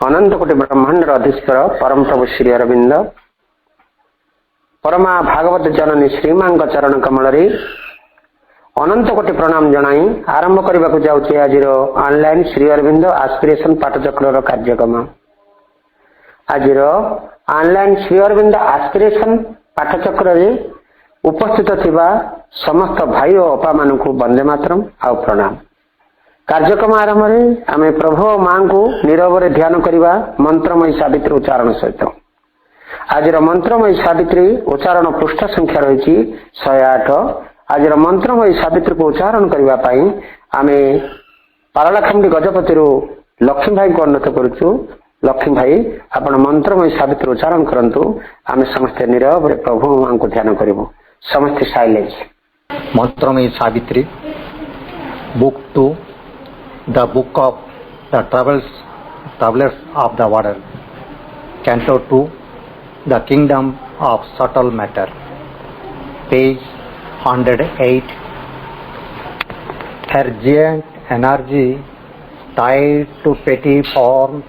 अनंत कोटि ब्रह्मांड अधीश्वर परम प्रभु श्री अरविंद परमा भागवत जननी श्रीमां चरण कमल अनंत कोटि प्रणाम जनाई आरंभ करने को जाऊँगी आज ऑनलाइन श्री अरविंद आस्पिरेशन पाठचक्र कार्यक्रम। आज ऑनलाइन श्री अरविंद आस्पिरेशन पाठचक्र उपस्थित थिबा समस्त भाई और अपा मान को वंदे मातरम आ प्रणाम। कार्यक्रम आरंभ में आम प्रभु मां को नीरव ध्यान करवा मंत्रमयी सावित्री उच्चारण सहित। आज मंत्रमयी सावित्री उच्चारण पृष्ठ संख्या रही 108। आज मंत्रमयी सावित्री को उच्चारण करने आम पारलाखंडी गजपति लक्ष्मी भाई को अनुरोध करुचु। लक्ष्मी भाई आपण मंत्रमयी सावित्री उच्चारण करंतु। आम समस्त नीरव प्रभु मां को ध्यान करूँ। समस्त साइलेंस। मंत्रमयी Savitri book 2 The Book of the Travelers of the World, Canto 2, The Kingdom of Subtle Matter, page 108. Urgent energy tied to petty form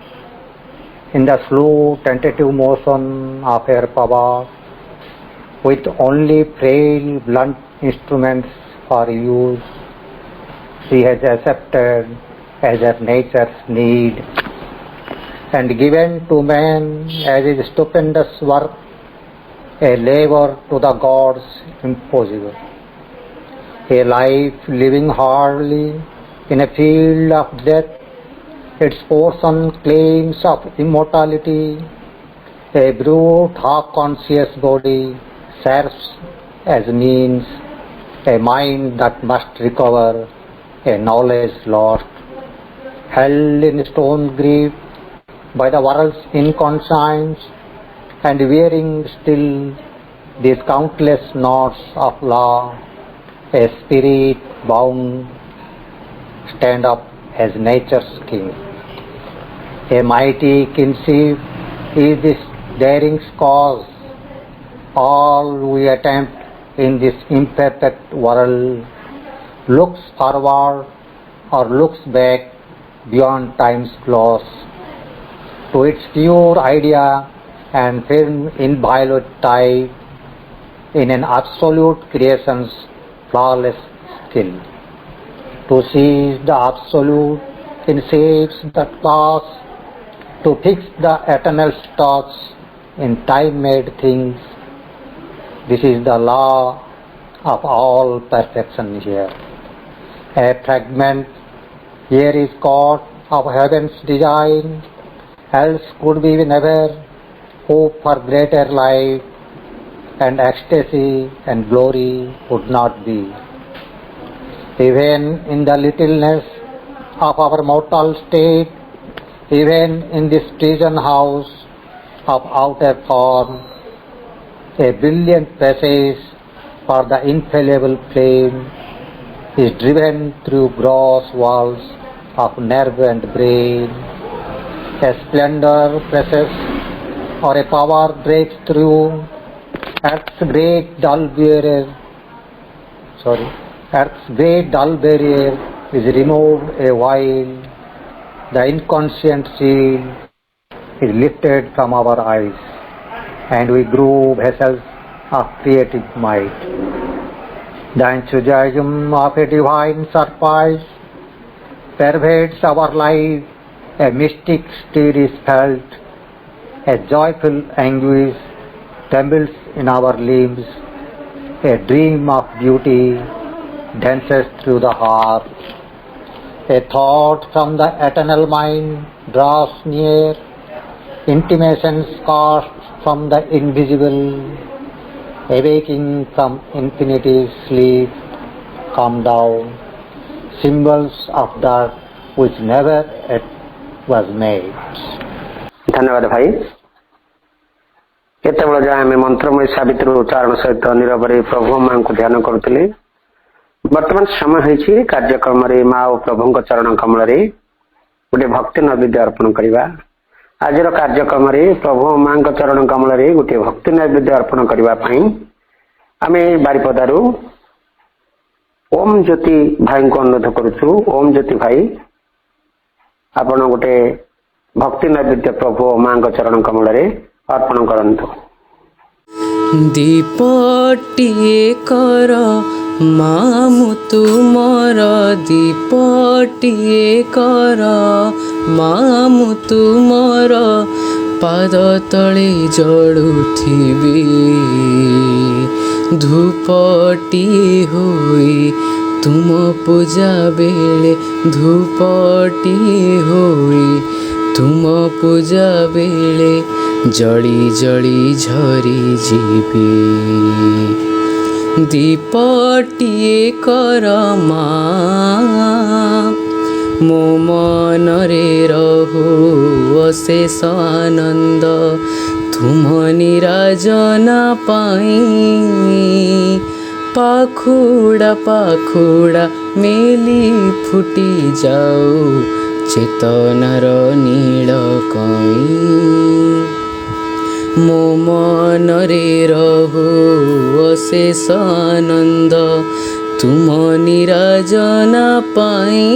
in the slow tentative motion of her power, with only frail blunt instruments for use, she has accepted as her nature's need, and given to man as his stupendous work, a labor to the gods impossible, a life living hardly in a field of death, its portion claims of immortality, a brute half-conscious body serves as means, a mind that must recover, a knowledge lost, held in stone grip by the world's inconscience, and wearing still these countless knots of law, a spirit bound, stand up as nature's king. A mighty kinship is this daring's cause. All we attempt in this imperfect world looks forward or looks back beyond time's close to its pure idea and firm inviolate type in an absolute creation's flawless skill. To seize the absolute in shapes that pass, to fix the eternal stars in time-made things, this is the law of all perfection here. A fragment here is caught of heaven's design, else could we never hope for greater life, and ecstasy and glory would not be. Even in the littleness of our mortal state, even in this prison house of outer form, a brilliant passage for the infallible flame is driven through gross walls of nerve and brain. A splendor presses or a power breaks through Earth's great dull barrier is removed a while. The inconscient seal is lifted from our eyes, and we grow vessels of creative might. The enthusiasm of a divine surprise pervades our life, a mystic stir is felt, a joyful anguish trembles in our limbs, a dream of beauty dances through the heart, a thought from the eternal mind draws near, intimations cast from the invisible, awaking from infinity's sleep, come down, symbols of that which never yet was made. धन्यवाद भाई। केतबेल जाए आम मंत्रमय सावित्री उच्चारण सहित नीरव प्रभु मां को ध्यान करुली। बर्तमान समय होती कार्यक्रम माँ और प्रभु चरण कमल गोटे भक्ति नैवेद्य अर्पण करवा। आज कार्यक्रम प्रभु मां चरण कमल गोटे भक्ति नैवेद्य अर्पण करने आम बारिपदारू ओम ज्योति भाई को अनुरोध करुचु। ओम ज्योति भाई आपण गोटे भक्ति नैवेद्य प्रभु मां चरण कमल अर्पण करंतु। दीपटिए कर मामु तुमर दीपटिए कर मामु तुमर पाद तले जड़ुथिबी धूपटिए होई तुम पूजा बेले धूपटिए होई तुम पूजा बेले जड़ी जड़ी झरी जीवी दीपटिए कर मो मनरे रहु अशेष आनंद तुम निराजना पाई पाखुड़ा पाखुड़ा मेली फुटी जाऊ चेतनार नील कई मो मनरे रहु अशेष आनंद तुम निराजना पाई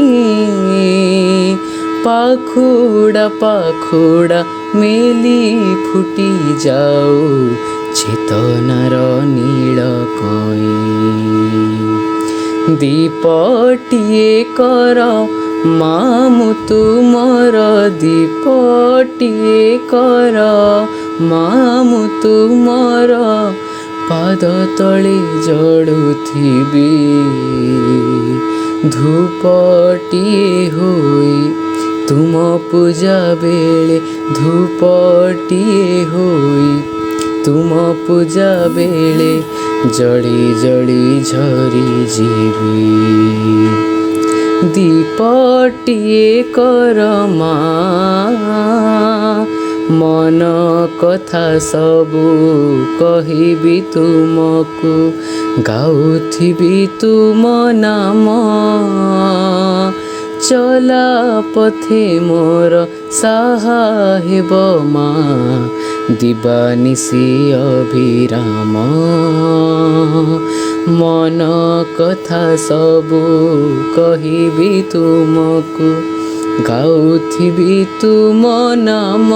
पाखुड़ा पाखुड़ा मेली फुटी जाऊ चेतनार नील कई दीपटिए कर मामु तुमर दीपटिए कर मामु तुमर पाद तले जड़ुथिबी धूपटिए होई तुम पूजा बेले धूपटिए होई तुम पूजा बेले जड़ी जड़ी झरी जीवी दीपटिए कर मन कथा सबु कहिबी तुमको गाउथिबी तुम नाम चला पथे मोर साहा हेब माँ दिवानिशी अभिराम मन कथा सबु कहिबी तुमको गाउथिबी तुम नाम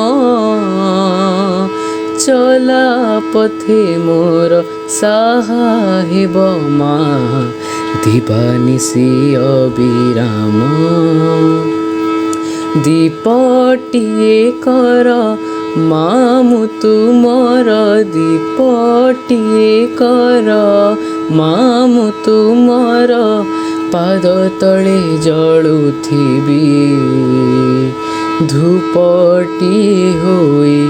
चला पथे मोर साहा हेब माँ दिवानिशी अभिराम दीपटिए कर मामु तुमर दीपटिए कर मामु तुमर पाद तले जड़ुथिबी धूपटिए होई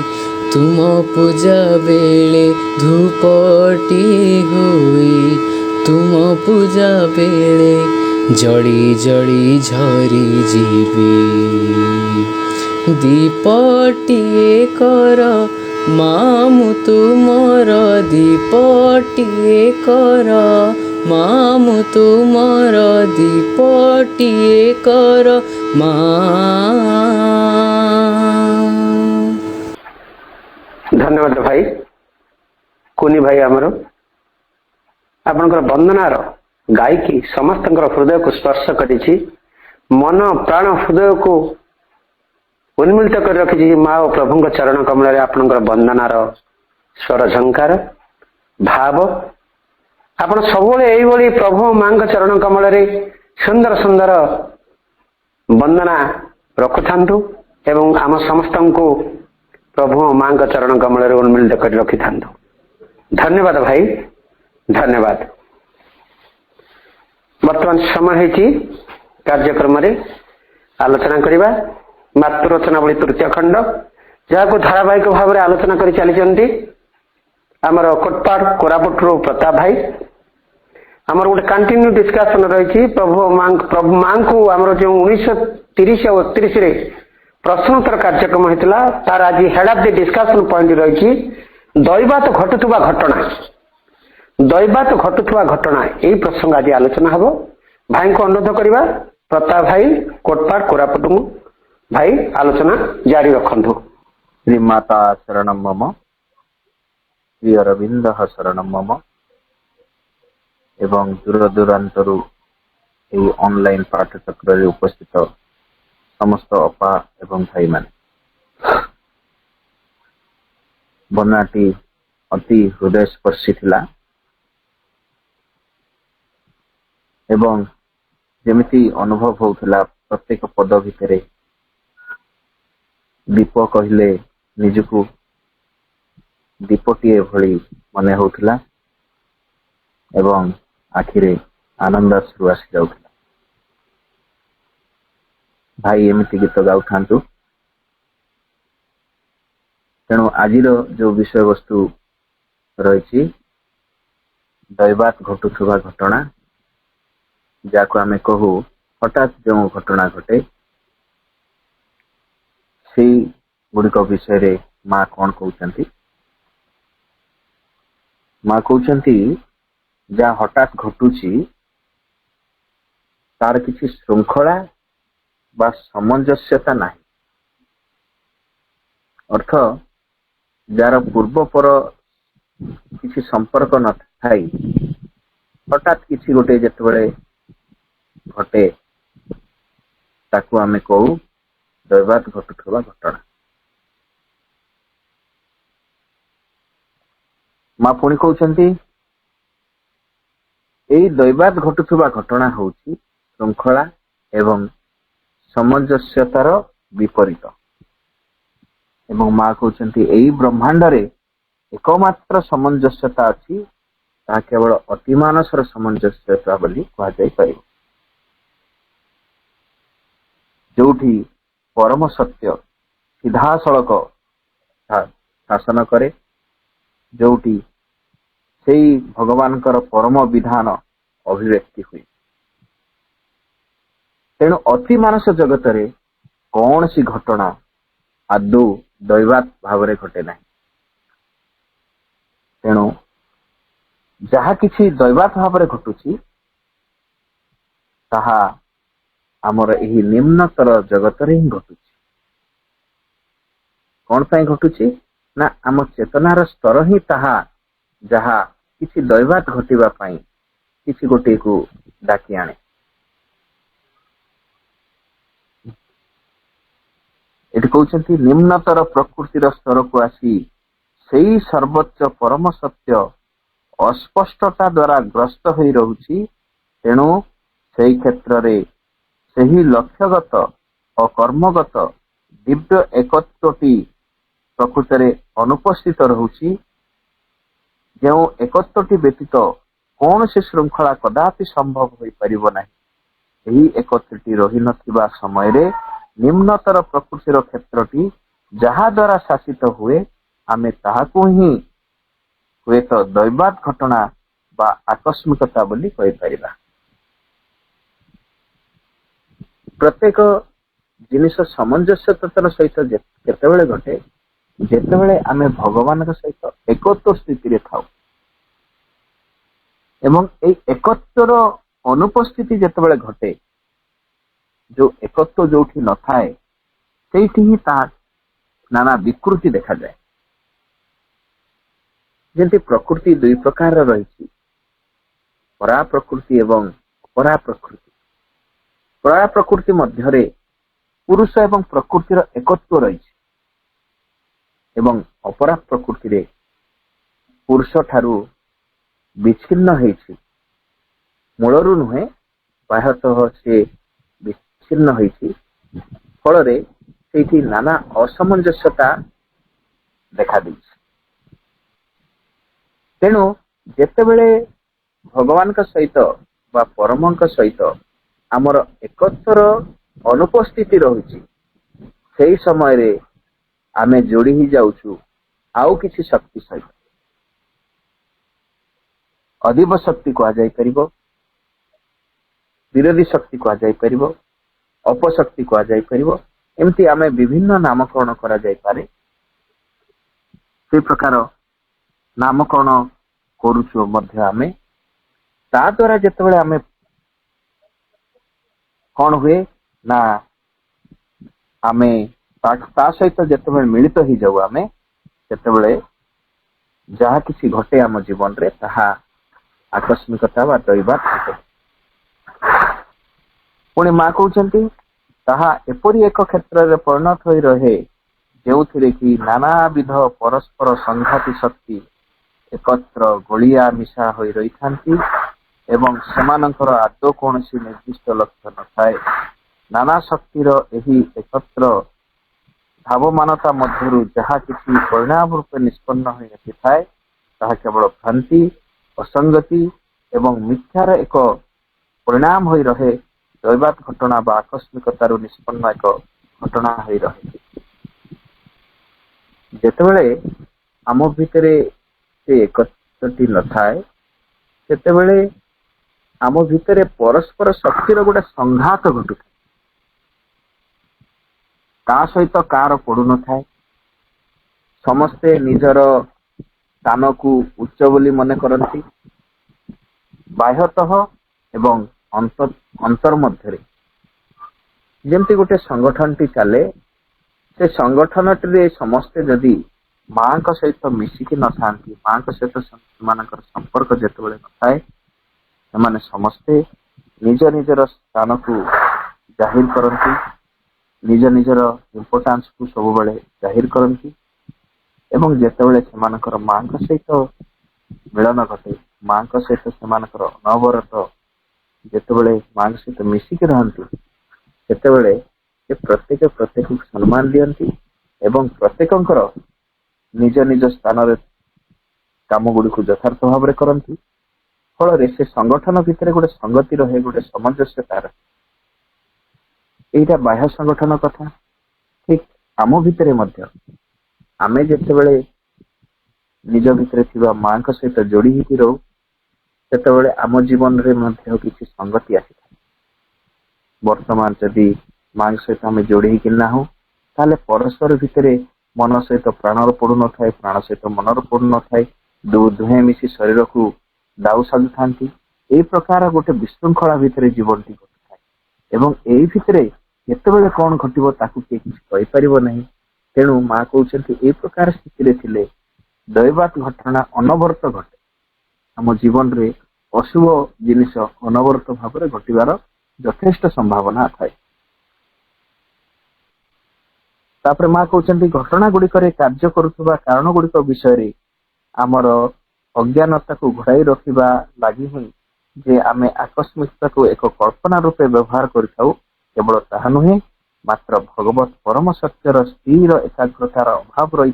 तुम पूजा बेले धूपटिए होई तुम पूजा बेले जड़ी जड़ी झरी जीवी दीपटिए कर मामु तुमर दीपटिए कर मामु तुमर दीपटिए कर धन्यवाद भाई कुनी भाई आमर आपनकर वंदनार गायकी समस्त हृदय को स्पर्श करिछि मन प्राण हृदय को उन्मिलित कर रखी माँ और प्रभु चरण कमल आपनकर वंदनार स्वर झंकार भाव आपण सब यही प्रभु माँ चरण कमल सुंदर सुंदर वंदना रखुथांतु एवं आम समस्त को प्रभु माँ चरण कमल उन्मिलित कर रखि था। धन्यवाद भाई धन्यवाद। वर्तमान समय है कार्यक्रम आलोचना करवा मातृरचनावली तृतीय खंड जहाँ धारावाहिक भाव में आलोचना कर चली आमर कोटपाड़ कोरापुटू प्रताप भाई आमर गोटे कंटिन्यू डिस्कसन रही प्रभु माँ को आमर जो 1930 और 31 प्रश्नोत्तर कार्यक्रम होता तार आज head of the discussion point रही दैवात घटुवा घटना दैवात घटुवा घटना यही प्रसंग आज आलोचना हम भाई को अनुरोध करवा प्रताप भाई कोटपाड़ कोरापुट भाई आलोचना जारी रखु। श्रीमाता शरणं मम श्री अरविंद शरणं मम एवं दूर दूरांतरु এই অনলাইন পাঠচক্ରରେ ଉପସ୍ଥିତ ସମସ୍ତ ଅପା ଏବଂ ଭାଇମାନେ, ବର୍ଣ୍ଣନାଟି ଅତି ହୃଦୟସ୍ପର୍ଶୀ ଥିଲା ଏବଂ ଯେମିତି ଅନୁଭବ ହଉଥିଲା ପ୍ରତ୍ୟେକ ପଦ ଭିତରେ ଦୀପ କହିଲେ ନିଜକୁ ଦୀପଟିଏ ଭଳି ମନେ ହଉଥିଲା ଏବଂ ଆଖିରେ ଆନନ୍ଦାଶ୍ରୁ ଆସି ଯାଉଥିଲା। ଭାଇ ଏମିତି ଗୀତ ଗାଉଥାନ୍ତୁ। ତେଣୁ ଆଜିର ଯୋଉ ବିଷୟବସ୍ତୁ ରହିଛି ଦୈବାତ୍ ଘଟୁଥିବା ଘଟଣା, ଯାହାକୁ ଆମେ କହୁ ହଠାତ୍ ଯେଉଁ ଘଟଣା ଘଟେ, ସେଇ ଗୁଡିକ ବିଷୟରେ ମା କଣ କହୁଛନ୍ତି? ମା କହୁଛନ୍ତି ଯାହା ହଠାତ୍ ଘଟୁଛି ତାର କିଛି ଶୃଙ୍ଖଳା ବା ସାମଞ୍ଜସ୍ୟତା ନାହିଁ। ଅର୍ଥ, ଯାହାର ପୂର୍ବ ପର କିଛି ସମ୍ପର୍କ ନଥାଇ ହଠାତ୍ କିଛି ଗୋଟେ ଯେତେବେଳେ ଘଟେ ତାକୁ ଆମେ କହୁ ଦୈବାତ୍ ଘଟୁଥିବା ଘଟଣା। ମା ପୁଣି କହୁଛନ୍ତି ଏଇ ଦୈବାତ୍ ଘଟୁଥିବା ଘଟଣା ହଉଛି ଶୃଙ୍ଖଳା ଏବଂ ସାମଞ୍ଜସ୍ୟତାର ବିପରୀତ। ଏବଂ ମା କହୁଛନ୍ତି ଏଇ ବ୍ରହ୍ମାଣ୍ଡରେ ଏକମାତ୍ର ସାମଞ୍ଜସ୍ୟତା ଅଛି, ତାହା କେବଳ ଅତିମାନସର ସାମଞ୍ଜସ୍ୟତା ବୋଲି କୁହାଯାଇପାରିବ। ଯୋଉଠି ପରମ ସତ୍ୟ ସିଧାସଳଖ ଶାସନ କରେ, ଯୋଉଠି ସେଇ ଭଗବାନଙ୍କର ପରମ ବିଧାନ ଅଭିବ୍ୟକ୍ତି ହୁଏ। ତେଣୁ ଅତିମାନସ ଜଗତରେ କୌଣସି ଘଟଣା ଆଦୌ ଦୈବାତ୍ ଭାବରେ ଘଟେ ନାହିଁ। ତେଣୁ ଯାହା କିଛି ଦୈବାତ୍ ଭାବରେ ଘଟୁଛି ତାହା ଆମର ଏହି ନିମ୍ନତର ଜଗତରେ ହିଁ ଘଟୁଛି। କଣ ପାଇଁ ଘଟୁଛି ନା ଆମ ଚେତନାର ସ୍ତର ହିଁ ତାହା, ଯାହା କିଛି ଦୈବାତ୍ ଘଟିବା ପାଇଁ କିଛି ଗୋଟିଏକୁ ଡାକି ଆଣେ। ଏଠି କହୁଛନ୍ତି ନିମ୍ନତର ପ୍ରକୃତିର ସ୍ତରକୁ ଆସି ସେଇ ସର୍ବୋଚ୍ଚ ପରମ ସତ୍ୟ ଅସ୍ପଷ୍ଟତା ଦ୍ୱାରା ଗ୍ରସ୍ତ ହୋଇ ରହୁଛି। ତେଣୁ ସେଇ କ୍ଷେତ୍ରରେ ସେହି ଲକ୍ଷ୍ୟଗତ ଓ କର୍ମଗତ ଦିବ୍ୟ ଏକତ୍ୱଟି ପ୍ରକୃତରେ ଅନୁପସ୍ଥିତ ରହୁଛି। ଯେଉଁ ଏକତ୍ୱଟି ବ୍ୟତୀତ କୌଣସି ଶୃଙ୍ଖଳା କଦାପି ସମ୍ଭବ ହୋଇପାରିବ ନାହିଁ। ଏହି ଏକତ୍ୱଟି ରହିନଥିବା ସମୟରେ ନିମ୍ନତର ପ୍ରକୃତିର କ୍ଷେତ୍ରଟି ଯାହା ଦ୍ୱାରା ଶାସିତ ହୁଏ, ଆମେ ତାହାକୁ ହିଁ ହୁଏତ ଦୈବାତ୍ ଘଟଣା ବା ଆକସ୍ମିକତା ବୋଲି କହିପାରିବା। ପ୍ରତ୍ୟେକ ଜିନିଷ ସାମଞ୍ଜସ୍ୟତାର ସହିତ କେତେବେଳେ ଘଟେ, ଯେତେବେଳେ ଆମେ ଭଗବାନଙ୍କ ସହିତ ଏକତ୍ୱ ସ୍ଥିତିରେ ଥାଉ। ଏବଂ ଏଇ ଏକତ୍ୱର ଅନୁପସ୍ଥିତି ଯେତେବେଳେ ଘଟେ, ଯୋଉ ଏକତ୍ୱ ଯୋଉଠି ନଥାଏ ସେଇଠି ହିଁ ତାହା ନାନା ବିକୃତି ଦେଖାଯାଏ। ଯେମିତି ପ୍ରକୃତି ଦୁଇ ପ୍ରକାରର ରହିଛି, ପରା ପ୍ରକୃତି ଏବଂ ଅପରା ପ୍ରକୃତି। ପରା ପ୍ରକୃତି ମଧ୍ୟରେ ପୁରୁଷ ଏବଂ ପ୍ରକୃତିର ଏକତ୍ୱ ରହିଛି ଏବଂ ଅପରା ପ୍ରକୃତିରେ ପୁରୁଷ ଠାରୁ ବିଚ୍ଛିନ୍ନ ହେଇଛି, ମୂଳରୁ ନୁହେଁ, ବାହ୍ୟତଃ ସେ ବିଚ୍ଛିନ୍ନ ହେଇଛି। ଫଳରେ ସେଇଠି ନାନା ଅସାମଞ୍ଜସ୍ୟତା ଦେଖାଦେଇଛି। ତେଣୁ ଯେତେବେଳେ ଭଗବାନଙ୍କ ସହିତ ବା ପରମଙ୍କ ସହିତ ଆମର ଏକତ୍ୱର ଅନୁପସ୍ଥିତି ରହୁଛି, ସେଇ ସମୟରେ ଆମେ ଯୋଡି ହେଇଯାଉଛୁ ଆଉ କିଛି ଶକ୍ତି ସହିତ। ଅଧିବ ଶକ୍ତି କୁହାଯାଇପାରିବ, ବିରୋଧୀ ଶକ୍ତି କୁହାଯାଇପାରିବ, ଅପଶକ୍ତି କୁହାଯାଇପାରିବ। ଏମିତି ଆମେ ବିଭିନ୍ନ ନାମକରଣ କରାଯାଇପାରେ। ସେ ପ୍ରକାର ନାମକରଣ କରୁଛୁ ମଧ୍ୟ ଆମେ। ତା ଦ୍ୱାରା ଯେତେବେଳେ ଆମେ କଣ ହୁଏ ନା ଆମେ ତା ସହିତ ଯେତେବେଳେ ମିଳିତ ହେଇଯାଉ, ଆମେ ସେତେବେଳେ ଯାହା କିଛି ଘଟେ ଆମ ଜୀବନରେ ତାହା ଆକସ୍ମିକତା ବା ଦୈବାତ୍ ଘଟେ। पुणी माँ कहते ताहा एपरी एक क्षेत्र में परिणत हो रहे जो कि नानाविध परस्पर संघाती शक्ति एकत्र गोलिया मिशा हो रही था एवं सेमानंकर आदौ कौन निर्दिष्ट लक्ष्य न थाए। नाना शक्तिर एही एकत्र भावमानता मध्यरु जहा किसी परिणाम रूपे निष्पन्न हो थाए ताहा केवल भ्रांति असंगति एवं मिथ्यार एक परिणाम हो रहे दैवात घटना बा आकस्मिकतार निष्पन्न एक घटना हो रहे। जेतेबेले आम भितरे से एकत्रटी न थाए सेतेबेले आम भितरे परस्पर शक्तिर गोटे संघात घटू ता सहित कार पड़ू न थाए। समस्ते निजर स्थान को उच्च बोली मन करती बाह्यतः एवं अंतर मध्य जमती गोटे संगठन टी चले से संगठन टे समस्ते जदि माँ सहित मिसिकी न था माँ सहित संपर्क जिते न थाए से समस्ते निज निजर स्थान को जाहिर करती निज निजर इम्पोर्टान्स को सब बेले जाहिर करती एवं जितेबले से माँ सहित मिलन घटे माँ सहित से अनवरत जितेबले माँ सहित मिसिकी रहती सेतेबले प्रत्येक प्रत्येक सम्मान दियंती एवं प्रत्येकंकर निज निज स्थान काम गुड़ी को यथार्थ भाव करती फल से संगठन भितर गोटे संगति रहे गोटे सामंजस्यता रहे। यहीटा बाह्य संगठन कथा ठीक आम भितर आमे जितेबले निज भितर थिबा माँ सहित जोड़ी ही रहू सेतेबले आम जीवन रे किसी संगति आसी था। वर्तमान जदि माँ सहित आम जोड़ी कि ना हो ताले परस्पर भितर मन सहित प्राणर पड़ू न थाए प्राण सहित मनर पड़ू न थाए दुहे मिसी शरीर को दाऊ साधु था यही प्रकार गोटे विशृंखला भितर जीवन टी घटू थाए एवं यही भितर केतेबेले कौन घटिबो ताकू किए किछि कहि परिबो नहीं। तेणु माँ कहते ए प्रकार स्थिति थिले दैवात घटना अनवरत घटे आम जीवन रे अशुभ जिनिस अनवरत भाव घटार यथेष्ट संभावना थाए। तापर माँ कहते घटना गुड़िक कार्य करुवा कारण गुड़िक विषय आमर अज्ञानता को घोड़ाई रखा लगी ही जे आमे आकस्मिकता को एक कल्पना रूपे व्यवहार करिथाउ केवल ताहा नुहे मात्र भगवत परम सत्यर स्थिर एकाग्रतार अभाव रही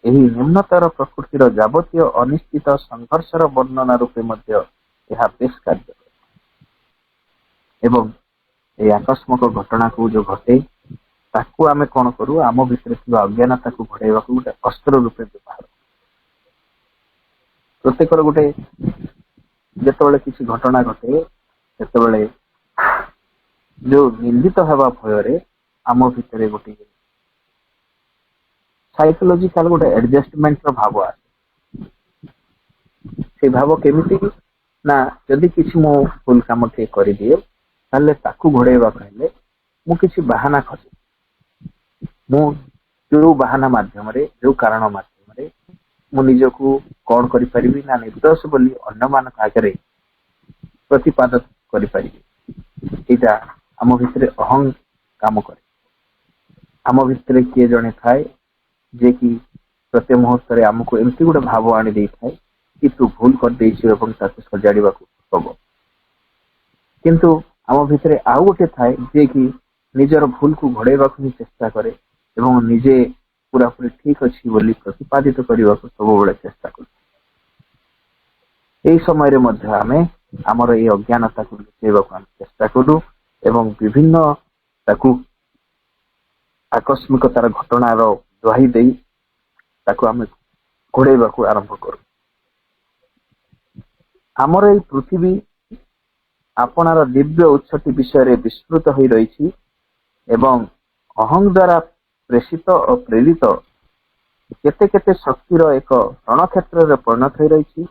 एही निम्नतर प्रकृतिर जावतीय अनिश्चित संघर्षर वर्णना रूपे मध्य यह बेस कार्य एवं ये आकस्मिक घटना को जो घटे ताकू आमे कौन करू आम भितर अज्ञानता को घोड़ाइबा गोटे अस्त्र रूपे व्यवहार प्रत्येक गोटे जितेबाला किसी घटना घटे से जो निंदित हवा भय आम भितर गोटे साइकोलॉजिकल गोटे एडजस्टमेंट भाव आसे से भाव केमिति ना जदि किसी मो भूल काम टे कर दिए ताले ताकू घोड़ाइबा कहले मु किसी बहाना खोजे मु जो बहाना माध्यम रे जो कारण माध्यम रे मु निजको कौन करि परिबी ना निर्दोष बोली अन्य मान आगे प्रतिपादन करि परिबी एटा आम भितर अहं काम करे आम भितर किए जड़े थाए जे कि प्रत्येक मुहूर्त आमको एमती गोटे भाव आनी दे थाए कि तू भूल कर सजाड़ा हम किंतु आम भितर आउ गोटे थाए जे कि निजर भूल को घोड़ाइबा चेष्टा करे एवं निजे पूरा पूरी ठीक अच्छी बोली प्रतिपादित करने को सब बेले चेष्टा कर समय आमे आमर ये अज्ञानता को लुचाइबा चेष्टा करूँ एवं विभिन्न ताकू आकस्मिकतार घटनार दुहाई दे ताकू आमे घोड़ाइबा आरंभ करूँ। आमर ये पृथ्वी आपणार दिव्य उत्सटी विषय विस्तृत हो रही एवं अहं द्वारा प्रेषित और प्रेरित केते केते शक्तिर एक रणक्षेत्र में परिणत हो रही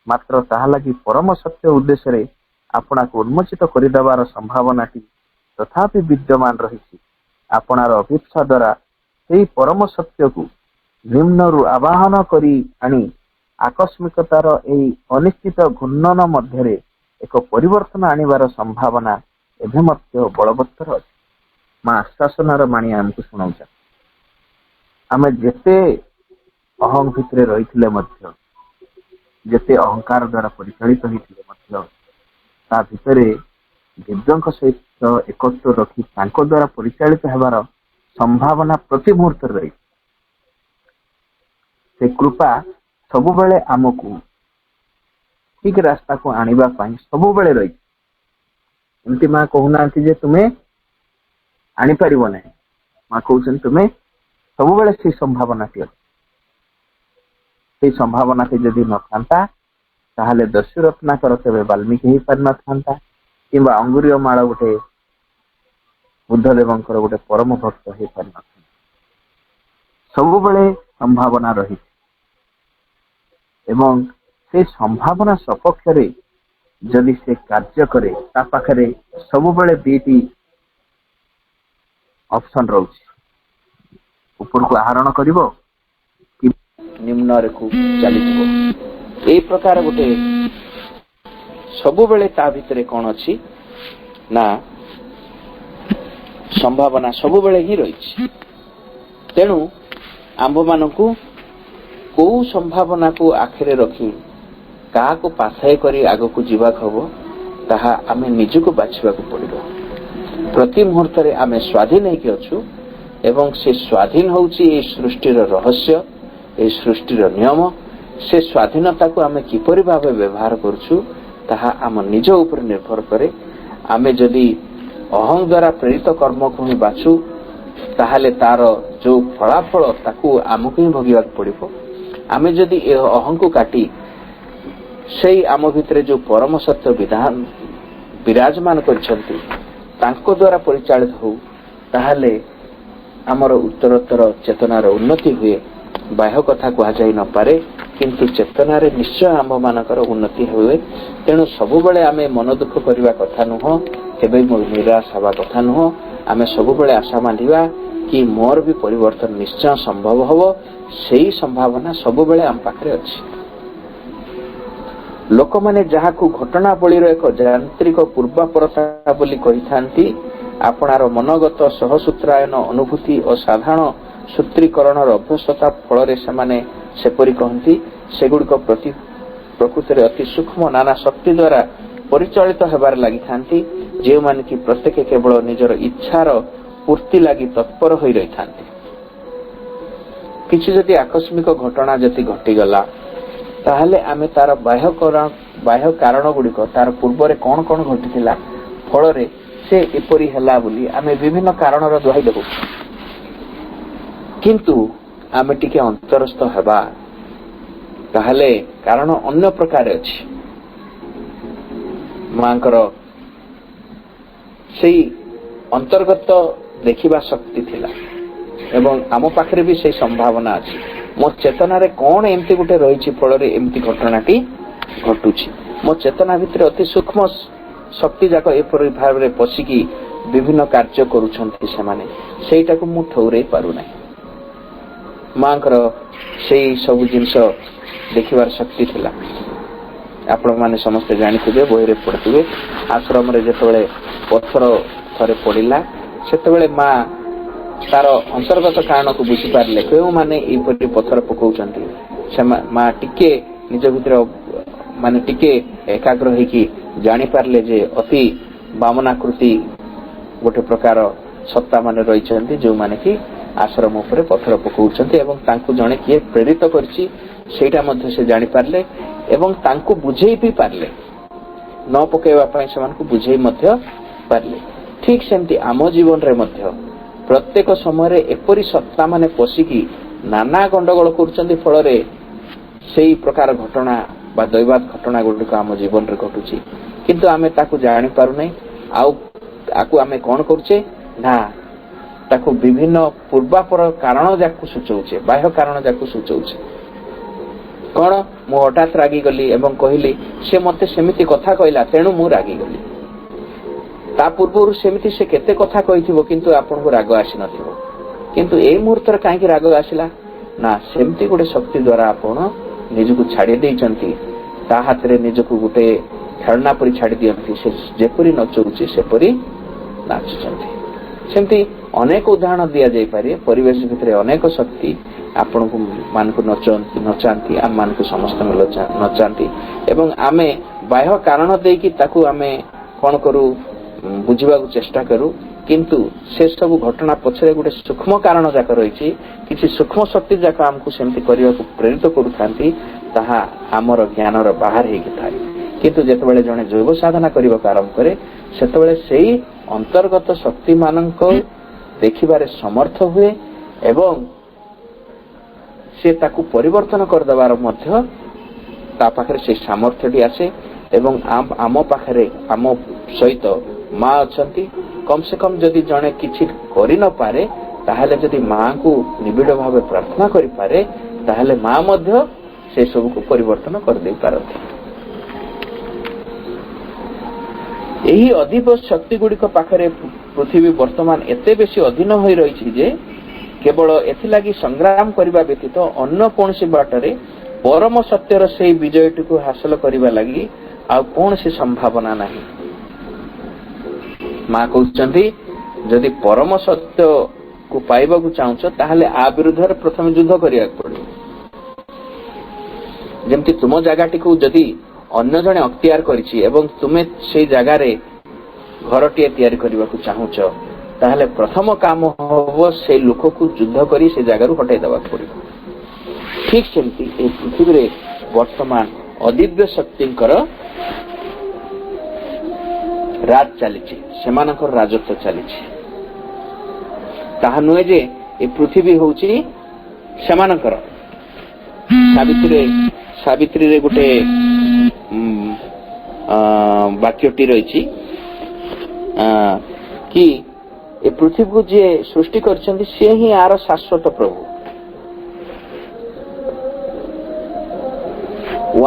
मात्र ताहा लगी परम सत्य उद्देश्य रे आपना को उन्मोचित करदेवार संभावना तथापि विद्यमान रही आपणार अभिप्सा द्वारा से परम सत्य को निम्न आवाहन करी आनी आकस्मिकतार यही अनिश्चित घूर्णन मध्य एक परिवर्तन आनिबार संभावना ଏବେ ମଧ୍ୟ ବଳବତ୍ତର ଅଛି। ମା ଆଶ୍ୱାସନାର ବାଣୀ ଆମକୁ ଶୁଣାଉଛ। ଆମେ ଯେତେ ଅହଂ ଭିତରେ ରହିଥିଲେ ମଧ୍ୟ, ଯେତେ ଅହଙ୍କାର ଦ୍ୱାରା ପରିଚାଳିତ ହୋଇଥିଲେ ମଧ୍ୟ, ତା ଭିତରେ ଦିବ୍ୟଙ୍କ ସହିତ ଏକତ୍ର ରଖି ତାଙ୍କ ଦ୍ୱାରା ପରିଚାଳିତ ହେବାର ସମ୍ଭାବନା ପ୍ରତି ମୁହୂର୍ତ୍ତରେ ରହିଛି। ସେ କୃପା ସବୁବେଳେ ଆମକୁ ଠିକ ରାସ୍ତାକୁ ଆଣିବା ପାଇଁ ସବୁବେଳେ ରହିଛି। ଏମିତି ମା କହୁନାହାନ୍ତି ଯେ ତୁମେ ଆଣିପାରିବ ନାହିଁ। ମା କହୁଛନ୍ତି ତୁମେ ସବୁବେଳେ ସେଇ ସମ୍ଭାବନାଟି ଅଛି। ସେଇ ସମ୍ଭାବନାଟି ଯଦି ନଥାନ୍ତା ତାହେଲେ ଦସ୍ୟୁ ରତ୍ନାକର କେବେ ବାଲ୍ମୀକି ହେଇପାରିନଥାନ୍ତା, କିମ୍ବା ଅଙ୍ଗୁରୀୟ ମାଳ ଗୋଟେ ବୁଦ୍ଧଦେବଙ୍କର ଗୋଟେ ପରମ ଭକ୍ତ ହେଇପାରିନଥାନ୍ତା। ସବୁବେଳେ ସମ୍ଭାବନା ରହିଛି ଏବଂ ସେ ସମ୍ଭାବନା ସପକ୍ଷରେ ଯଦି ସେ କାର୍ଯ୍ୟ କରେ, ତା ପାଖରେ ସବୁବେଳେ ଦୁଇଟି ଅପସନ ରହୁଛି। ଉପରକୁ ଆହରଣ କରିବ କି ନିମ୍ନରେକୁ ଚାଲିଯିବ। ଏଇ ପ୍ରକାର ଗୋଟେ ସବୁବେଳେ ତା ଭିତରେ କଣ ଅଛି ନା ସମ୍ଭାବନା ସବୁବେଳେ ହିଁ ରହିଛି। ତେଣୁ ଆମ୍ଭମାନଙ୍କୁ କୋଉ ସମ୍ଭାବନାକୁ ଆଖିରେ ରଖି କାହାକୁ ପାଶାଇ କରି ଆଗକୁ ଯିବାକୁ ହବ, ତାହା ଆମେ ନିଜକୁ ବାଛିବାକୁ ପଡିବ। ପ୍ରତି ମୁହୂର୍ତ୍ତରେ ଆମେ ସ୍ୱାଧୀନ ହେଇକି ଅଛୁ ଏବଂ ସେ ସ୍ୱାଧୀନ ହେଉଛି ଏହି ସୃଷ୍ଟିର ରହସ୍ୟ, ଏହି ସୃଷ୍ଟିର ନିୟମ। ସେ ସ୍ୱାଧୀନତାକୁ ଆମେ କିପରି ଭାବେ ବ୍ୟବହାର କରୁଛୁ ତାହା ଆମ ନିଜ ଉପରେ ନିର୍ଭର କରେ। ଆମେ ଯଦି ଅହଂ ଦ୍ୱାରା ପ୍ରେରିତ କର୍ମକୁ ହିଁ ବାଛୁ, ତାହେଲେ ତାର ଯୋଉ ଫଳାଫଳ ତାକୁ ଆମକୁ ହିଁ ଭୋଗିବାକୁ ପଡିବ। ଆମେ ଯଦି ଏ ଅହଂକୁ କାଟି ସେଇ ଆମ ଭିତରେ ଯୋଉ ପରମ ସତ୍ୟ ବିଧାନ ବିରାଜମାନ କରିଛନ୍ତି ତାଙ୍କ ଦ୍ୱାରା ପରିଚାଳିତ ହଉ, ତାହେଲେ ଆମର ଉତ୍ତରୋତ୍ତର ଚେତନାର ଉନ୍ନତି ହୁଏ। ବାହ୍ୟ କଥା କୁହାଯାଇ ନପାରେ, କିନ୍ତୁ ଚେତନାରେ ନିଶ୍ଚୟ ଆମ୍ଭମାନଙ୍କର ଉନ୍ନତି ହୁଏ। ତେଣୁ ସବୁବେଳେ ଆମେ ମନ ଦୁଃଖ କରିବା କଥା ନୁହଁ, କେବେ ନିରାଶ ହେବା କଥା ନୁହଁ। ଆମେ ସବୁବେଳେ ଆଶା ବାନ୍ଧିବା କି ମୋର ବି ପରିବର୍ତ୍ତନ ନିଶ୍ଚୟ ସମ୍ଭବ ହବ। ସେଇ ସମ୍ଭାବନା ସବୁବେଳେ ଆମ ପାଖରେ ଅଛି। ଲୋକମାନେ ଯାହାକୁ ଘଟଣାବଳୀର ଏକ ଯାନ୍ତ୍ରିକ ପୂର୍ବାପରତା ବୋଲି କହିଥାନ୍ତି, ଆପଣାର ମନୋଗତ ସହସୂତ୍ରାୟନ ଅନୁଭୂତି ଓ ସାଧାରଣ ସୂତ୍ରୀକରଣର ଅଭ୍ୟସ୍ତତା ଫଳରେ ସେମାନେ ସେପରି କହନ୍ତି, ସେଗୁଡ଼ିକ ପ୍ରକୃତରେ ଅତି ସୂକ୍ଷ୍ମ ନାନା ଶକ୍ତି ଦ୍ୱାରା ପରିଚାଳିତ ହେବାରେ ଲାଗିଥାନ୍ତି, ଯେଉଁମାନେ କି ପ୍ରତ୍ୟେକ କେବଳ ନିଜର ଇଚ୍ଛାର ପୂର୍ତ୍ତି ଲାଗି ତତ୍ପର ହୋଇ ରହିଥାନ୍ତି। କିଛି ଯଦି ଆକସ୍ମିକ ଘଟଣା ଯଦି ଘଟିଗଲା, ତାହେଲେ ଆମେ ତାର ବାହ୍ୟ କାରଣ ଗୁଡ଼ିକ, ତାର ପୂର୍ବରେ କଣ କଣ ଘଟିଥିଲା, ଫଳରେ ସେ ଏପରି ହେଲା ବୋଲି ଆମେ ବିଭିନ୍ନ କାରଣର ଦୋହାଇ ଦେବୁ। କିନ୍ତୁ ଆମେ ଟିକେ ଅନ୍ତରସ୍ଥ ହେବା, ତାହେଲେ କାରଣ ଅନ୍ୟ ପ୍ରକାର ଅଛି। ମାଙ୍କର ସେଇ ଅନ୍ତର୍ଗତ ଦେଖିବା ଶକ୍ତି ଥିଲା ଏବଂ ଆମ ପାଖରେ ବି ସେଇ ସମ୍ଭାବନା ଅଛି। ମୋ ଚେତନାରେ କଣ ଏମିତି ଗୋଟେ ରହିଛି ଫଳରେ ଏମିତି ଘଟଣାଟି ଘଟୁଛି। ମୋ ଚେତନା ଭିତରେ ଅତି ସୂକ୍ଷ୍ମ ଶକ୍ତି ଯାକ ଏପରି ଭାବରେ ପଶିକି ବିଭିନ୍ନ କାର୍ଯ୍ୟ କରୁଛନ୍ତି ସେମାନେ, ସେଇଟାକୁ ମୁଁ ଠଉରେଇ ପାରୁନାହିଁ। ମାଙ୍କର ସେଇ ସବୁ ଜିନିଷ ଦେଖିବାର ଶକ୍ତି ଥିଲା। ଆପଣମାନେ ସମସ୍ତେ ଜାଣିଥିବେ, ବହିରେ ପଢିଥିବେ, ଆଶ୍ରମରେ ଯେତେବେଳେ ପଥର ଥରେ ପଡିଲା, ସେତେବେଳେ ମା ତାର ଅନ୍ତର୍ଗତ କାରଣକୁ ବୁଝିପାରିଲେ। କେଉଁମାନେ ଏଇପରି ପଥର ପକଉଛନ୍ତି, ମା ଟିକେ ନିଜ ଭିତରେ ଟିକେ ଏକାଗ୍ର ହେଇକି ଜାଣିପାରିଲେ ଯେ ଅତି ବାମନାକୃତି ଗୋଟେ ପ୍ରକାର ସତ୍ତା ମାନେ ରହିଛନ୍ତି, ଯୋଉମାନେ କି ଆଶ୍ରମ ଉପରେ ପଥର ପକଉଛନ୍ତି ଏବଂ ତାଙ୍କୁ ଜଣେ କିଏ ପ୍ରେରିତ କରିଛି ସେଇଟା ମଧ୍ୟ ସେ ଜାଣିପାରିଲେ ଏବଂ ତାଙ୍କୁ ବୁଝେଇ ବି ପାରିଲେ। ନ ପକେଇବା ପାଇଁ ସେମାନଙ୍କୁ ବୁଝେଇ ମଧ୍ୟ ପାରିଲେ। ଠିକ ସେମିତି ଆମ ଜୀବନରେ ମଧ୍ୟ ପ୍ରତ୍ୟେକ ସମୟରେ ଏପରି ସତ୍ତା ମାନେ ପଶିକି ନାନା ଗଣ୍ଡଗୋଳ କରୁଛନ୍ତି, ଫଳରେ ସେଇ ପ୍ରକାର ଘଟଣା ବା ଦୈବାତ ଘଟଣା ଗୁଡ଼ିକ ଆମ ଜୀବନରେ ଘଟୁଛି, କିନ୍ତୁ ଆମେ ତାକୁ ଜାଣିପାରୁନାହିଁ। ଆଉ ତାକୁ ଆମେ କଣ କରୁଛେ ନା ତାକୁ ବିଭିନ୍ନ ପୂର୍ବାପର କାରଣ ଯାକୁ ସୂଚଉଛେ, ବାହ୍ୟ କାରଣ ଯାକୁ ସୂଚଉଛେ। କଣ, ମୁଁ ହଠାତ୍ ରାଗିଗଲି ଏବଂ କହିଲି ସେ ମତେ ସେମିତି କଥା କହିଲା ତେଣୁ ମୁଁ ରାଗିଗଲି। ତା ପୂର୍ବରୁ ସେମିତି ସେ କେତେ କଥା କହିଥିବ କିନ୍ତୁ ଆପଣଙ୍କୁ ରାଗ ଆସିନଥିବ, କିନ୍ତୁ ଏଇ ମୁହୂର୍ତ୍ତରେ କାହିଁକି ରାଗ ଆସିଲା? ନା ସେମିତି ଗୋଟେ ଶକ୍ତି ଦ୍ୱାରା ଆପଣ ନିଜକୁ ଛାଡି ଦେଇଛନ୍ତି, ତା ହାତରେ ନିଜକୁ ଗୋଟେ ଖେଳନା ପରି ଛାଡ଼ି ଦିଅନ୍ତି, ସେ ଯେପରି ନଚଉଛି ସେପରି ନାଚୁଛନ୍ତି। ସେମିତି ଅନେକ ଉଦାହରଣ ଦିଆଯାଇପାରେ। ପରିବେଶ ଭିତରେ ଅନେକ ଶକ୍ତି ଆପଣଙ୍କୁ ମାନଙ୍କୁ ନଚାନ୍ତି, ଆମ ମାନଙ୍କୁ ସମସ୍ତଙ୍କୁ ନଚାନ୍ତି, ଏବଂ ଆମେ ବାହ୍ୟ କାରଣ ଦେଇକି ତାକୁ ଆମେ କଣ କରୁ, ବୁଝିବାକୁ ଚେଷ୍ଟା କରୁ, କିନ୍ତୁ ସେ ସବୁ ଘଟଣା ପଛରେ ଗୋଟେ ସୂକ୍ଷ୍ମ କାରଣ ଯାକ ରହିଛି, କିଛି ସୂକ୍ଷ୍ମ ଶକ୍ତି ଯାକ ଆମକୁ ସେମିତି କରିବାକୁ ପ୍ରେରିତ କରୁଥାନ୍ତି, ତାହା ଆମର ଜ୍ଞାନର ବାହାର ହେଇକି ଥାଏ। କିନ୍ତୁ ଯେତେବେଳେ ଜଣେ ଜୈବ ସାଧନା କରିବାକୁ ଆରମ୍ଭ କରେ, ସେତେବେଳେ ସେଇ ଅନ୍ତର୍ଗତ ଶକ୍ତି ମାନଙ୍କ ଦେଖିବାରେ ସମର୍ଥ ହୁଏ ଏବଂ ସେ ତାକୁ ପରିବର୍ତ୍ତନ କରିଦେବାର ମଧ୍ୟ ତା ପାଖରେ ସେ ସାମର୍ଥ୍ୟଟି ଆସେ। ଏବଂ ଆମ ପାଖରେ ଆମ ସହିତ ମା ଅଛନ୍ତି। କମ ସେ କମ ଯଦି ଜଣେ କିଛି କରିନପାରେ, ତାହେଲେ ଯଦି ମାଙ୍କୁ ନିବିଡ଼ ଭାବେ ପ୍ରାର୍ଥନା କରିପାରେ, ତାହେଲେ ମା ମଧ୍ୟ ସେ ସବୁକୁ ପରିବର୍ତ୍ତନ କରିଦେଇ ପାରନ୍ତି। ଏହି ଅଧିକ ଶକ୍ତି ଗୁଡ଼ିକ ପାଖରେ ପୃଥିବୀ ବର୍ତ୍ତମାନ ଏତେ ବେଶୀ ଅଧୀନ ହୋଇ ରହିଛି ଯେ କେବଳ ଏଥିଲାଗି ସଂଗ୍ରାମ କରିବା ବ୍ୟତୀତ ଅନ୍ୟ କୌଣସି ବାଟରେ ପରମ ସତ୍ୟର ସେହି ବିଜୟଟିକୁ ହାସଲ କରିବା ଲାଗି ଆଉ କୌଣସି ସମ୍ଭାବନା ନାହିଁ। ମା କହୁଛନ୍ତି, ଯଦି ପରମ ସତ୍ୟକୁ ପାଇବାକୁ ଚାହୁଁଛ, ତାହେଲେ ଆ ବିରୁଦ୍ଧରେ ପ୍ରଥମେ ଯୁଦ୍ଧ କରିବାକୁ ପଡ଼ିବ। ଯେମିତି ତୁମ ଜାଗାଟିକୁ ଯଦି ଅନ୍ୟ ଜଣେ ଅକ୍ତିଆର କରିଛି ଏବଂ ତୁମେ ସେଇ ଜାଗାରେ ଘରଟିଏ ତିଆରି କରିବାକୁ ଚାହୁଁଛ, ତାହେଲେ ପ୍ରଥମ କାମ ହବ ସେଇ ଲୋକକୁ ଯୁଦ୍ଧ କରି ସେ ଜାଗାରୁ ହଟାଇ ଦେବାକୁ ପଡ଼ିବ। ଠିକ ସେମିତି ଏହି ପୃଥିବୀରେ ବର୍ତ୍ତମାନ ଅଦିବ୍ୟ ଶକ୍ତିଙ୍କର ରାଜ ଚାଲିଛି, ସେମାନଙ୍କର ରାଜତ୍ୱ ଚାଲିଛି। ତାହା ନୁହେଁ ଯେ ଏ ପୃଥିବୀ ହଉଛି ସେମାନଙ୍କର। ସାବିତ୍ରୀରେ ଗୋଟେ ବାକ୍ୟଟି ରହିଛି କି ଏ ପୃଥିବୀକୁ ଯିଏ ସୃଷ୍ଟି କରିଛନ୍ତି ସିଏ ହିଁ ଆର ଶାଶ୍ୱତ ପ୍ରଭୁ।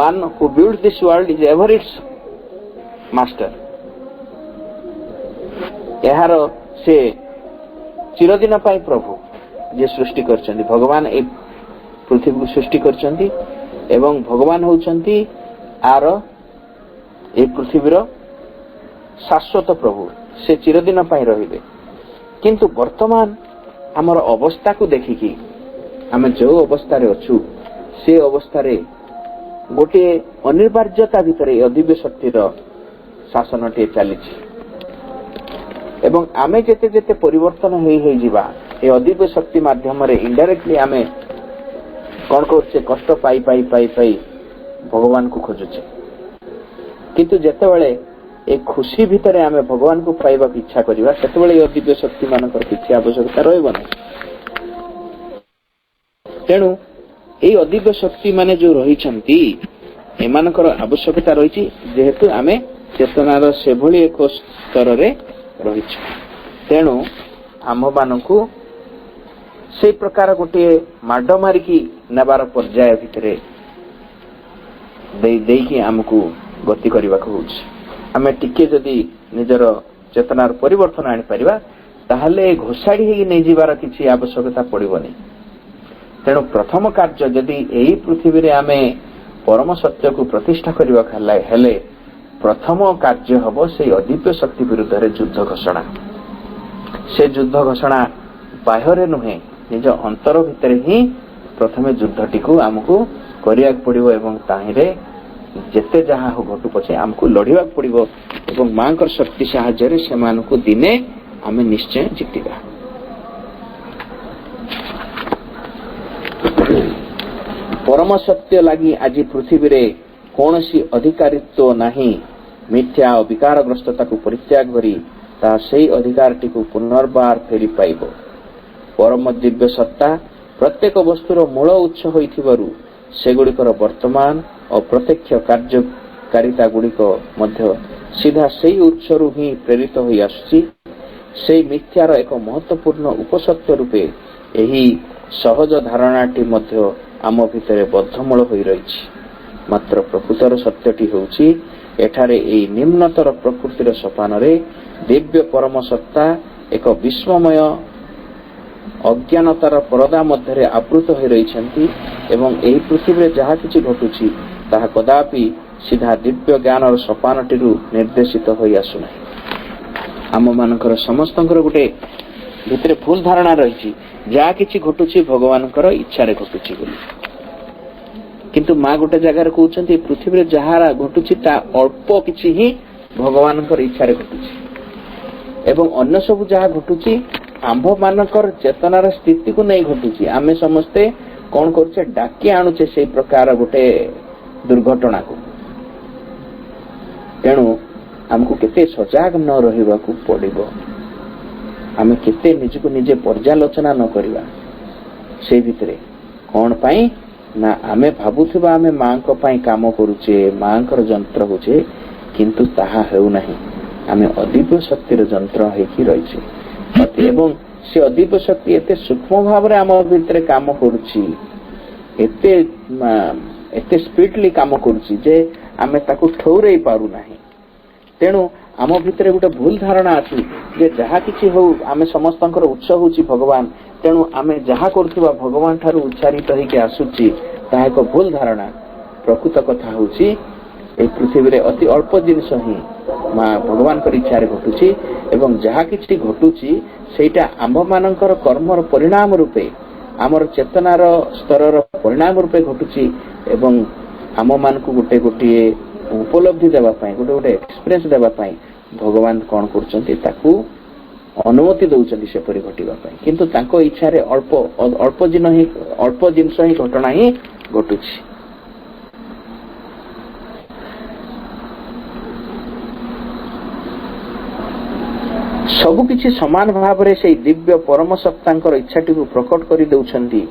One who built this world is ever its master. ଏହାର ସେ ଚିରଦିନ ପାଇଁ ପ୍ରଭୁ ଯିଏ ସୃଷ୍ଟି କରିଛନ୍ତି। ଭଗବାନ ଏ ପୃଥିବୀକୁ ସୃଷ୍ଟି କରିଛନ୍ତି ଏବଂ ଭଗବାନ ହେଉଛନ୍ତି ଆର ଏ ପୃଥିବୀର ଶାଶ୍ୱତ ପ୍ରଭୁ, ସେ ଚିରଦିନ ପାଇଁ ରହିବେ। କିନ୍ତୁ ବର୍ତ୍ତମାନ ଆମର ଅବସ୍ଥାକୁ ଦେଖିକି ଆମେ ଯେଉଁ ଅବସ୍ଥାରେ ଅଛୁ, ସେ ଅବସ୍ଥାରେ ଗୋଟିଏ ଅନିବାର୍ଯ୍ୟତା ଭିତରେ ଅଦିବ୍ୟ ଶକ୍ତିର ଶାସନଟିଏ ଚାଲିଛି ଏବଂ ଆମେ ଯେତେ ଯେତେ ପରିବର୍ତ୍ତନ ହେଇଯିବା ଏ ଅଦିବ୍ୟ ଶକ୍ତି ମାଧ୍ୟମରେ ଇନଡାଇରେକ୍ଟଲି ଆମେ କଣ କରୁଛେ, କଷ୍ଟ ପାଇ ପାଇ ପାଇ ପାଇ ଭଗବାନଙ୍କୁ ଖୋଜୁଛେ। କିନ୍ତୁ ଯେତେବେଳେ ଏ ଖୁସି ଭିତରେ ଆମେ ଭଗବାନଙ୍କୁ ପାଇବାକୁ ଇଚ୍ଛା କରିବା, ସେତେବେଳେ ଏ ଅଦିବ୍ୟ ଶକ୍ତି ମାନଙ୍କର କିଛି ଆବଶ୍ୟକତା ରହିବ ନାହିଁ। ତେଣୁ ଏଇ ଅଦିବ୍ୟ ଶକ୍ତି ମାନେ ଯୋଉ ରହିଛନ୍ତି, ଏମାନଙ୍କର ଆବଶ୍ୟକତା ରହିଛି, ଯେହେତୁ ଆମେ ଚେତନାର ସେଭଳି ଏକ ସ୍ତରରେ ରହିଛୁ। ତେଣୁ ଆମ୍ଭମାନଙ୍କୁ ସେଇ ପ୍ରକାର ଗୋଟିଏ ମାଡ ମାରିକି ନେବାର ପର୍ଯ୍ୟାୟ ଭିତରେ ଦେଇକି ଆମକୁ ଗତି କରିବାକୁ ହଉଛି। ଆମେ ଟିକେ ଯଦି ନିଜର ଚେତନାର ପରିବର୍ତ୍ତନ ଆଣିପାରିବା, ତାହେଲେ ଘୋଷାଡ଼ି ହେଇକି ନେଇଯିବାର କିଛି ଆବଶ୍ୟକତା ପଡ଼ିବନି। ତେଣୁ ପ୍ରଥମ କାର୍ଯ୍ୟ, ଯଦି ଏହି ପୃଥିବୀରେ ଆମେ ପରମ ସତ୍ୟକୁ ପ୍ରତିଷ୍ଠା କରିବାକୁ ହେଲେ ପ୍ରଥମ କାର୍ଯ୍ୟ ହବ ସେଇ ଅଦିବ୍ୟ ଶକ୍ତି ବିରୁଦ୍ଧରେ ଯୁଦ୍ଧ ଘୋଷଣା। ସେ ଯୁଦ୍ଧ ଘୋଷଣା ବାହ୍ୟରେ ନୁହେଁ, ନିଜ ଅନ୍ତର ଭିତରେ ହିଁ ପ୍ରଥମେ ଯୁଦ୍ଧଟିକୁ ଆମକୁ କରିବାକୁ ପଡ଼ିବ ଏବଂ ତାହିଁରେ ଯେତେ ଯାହା ଘଟୁ ପଛେ ଆମକୁ ଲଢ଼ିବାକୁ ପଡ଼ିବ ଏବଂ ମାଙ୍କର ଶକ୍ତି ସାହାଯ୍ୟରେ ସେମାନଙ୍କୁ ଦିନେ ଆମେ ନିଶ୍ଚୟ ଜିତିବା। ପରମ ସତ୍ୟ ଲାଗି ଆଜି ପୃଥିବୀରେ କୌଣସି ଅଧିକାରିତ୍ୱ ନାହିଁ। ମିଥ୍ୟା ଓ ବିକାରଗ୍ରସ୍ତତାକୁ ପରିତ୍ୟାଗ କରି ତାହା ସେହି ଅଧିକାରଟିକୁ ପୁନର୍ବାର ଫେରି ପାଇବ। ପରମ ଦିବ୍ୟ ସତ୍ତା ପ୍ରତ୍ୟେକ ବସ୍ତୁର ମୂଳ ଉତ୍ସ ହୋଇଥିବାରୁ ସେଗୁଡ଼ିକର ବର୍ତ୍ତମାନ ଓ ପ୍ରତ୍ୟକ୍ଷ କାର୍ଯ୍ୟକାରିତା ଗୁଡ଼ିକ ମଧ୍ୟ ସିଧା ସେହି ଉତ୍ସରୁ ହିଁ ପ୍ରେରିତ ହୋଇ ଆସୁଛି। ସେହି ମିଥ୍ୟାର ଏକ ମହତ୍ୱପୂର୍ଣ୍ଣ ଉପସତ୍ୟ ରୂପେ ଏହି ସହଜ ଧାରଣାଟି ମଧ୍ୟ ଆମ ଭିତରେ ବଦ୍ଧମୂଳ ହୋଇ ରହିଛି। ମାତ୍ର ପ୍ରକୃତର ସତ୍ୟଟି ହେଉଛି, ଏଠାରେ ଏହି ନିମ୍ନତର ପ୍ରକୃତିର ସୋପାନରେ ଦିବ୍ୟ ପରମ ସତ୍ତା ଏକ ବିସ୍ମୟମୟ ଅଜ୍ଞାନତାର ପରଦା ମଧ୍ୟରେ ଆବୃତ ହୋଇ ରହିଛନ୍ତି ଏବଂ ଏହି ପୃଥିବୀରେ ଯାହା କିଛି ଘଟୁଛି ତାହା କଦାପି सीधा दिव्य ज्ञान सोपानटी निर्देशित हो आसुना आम मानकर समस्तंकर गोटे भितर भूल धारणा रही जहाँ किसी घटुची भगवान इच्छा घटुची बोली किंतु माँ गोटे जगार कहते पृथ्वी जहाँ घटुची ता अल्प किछि ही भगवान इच्छा घटुची एवं अन्य सब जहाँ घटुची आंभ मानकर चेतनार स्थिति को नहीं घटुची आमे समस्ते कौन करुचे डाकी आणुचे से प्रकार गोटे दुर्घटना को तेणु हमको केते सजाग न रहिबा को पड़िबो आमे केते निजको निजे पर्यालोचना न करिबा से भितरे कौन पाई ना आमे भाबुथिबा आमे मां को पाई काम करूचे मां कर जंत्र होचे किंतु ताहा हेउ नाही आमे अदिव्य शक्तिर जंत्र हेकी रहिছে एवं से अदिव्य शक्ति एते सूक्ष्म भाव रे आम भितरे काम करूची एते स्पीडली काम करूची जे आमे ताकू ठौरै पारु नाही तेणु आम भितर गोटे भूल धारणा अच्छी जे जहाँ किसी हो आम समस्त उत्स हूँ भगवान तेणु आम जहाँ करुवा भगवान ठारू उच्चारित होकर आसूची ताहा एक भूल धारणा प्रकृत कथा हूँ पृथ्वी अति अल्प जिनस ही माँ भगवान इच्छा घटुची एवं जहाँ किसी घटुची सेटा आंभ मानकर कर्मर परिणाम रूपे आमर चेतनार स्तर परिणाम रूपे घटुची एवं आम मान गोटे गोटे उपलब्धि देवा गोटे गोटे एक्सपीरियंस देवा भगवान कौन कर अनुमति दौरान सेपरी घटवा किंतु तांको इच्छा रे अल्प जिनस ही घटना ही घटुची सबु किछि समान भाव रे से दिव्य परम सत्तांकर इच्छाटी को प्रकट करि दउछंती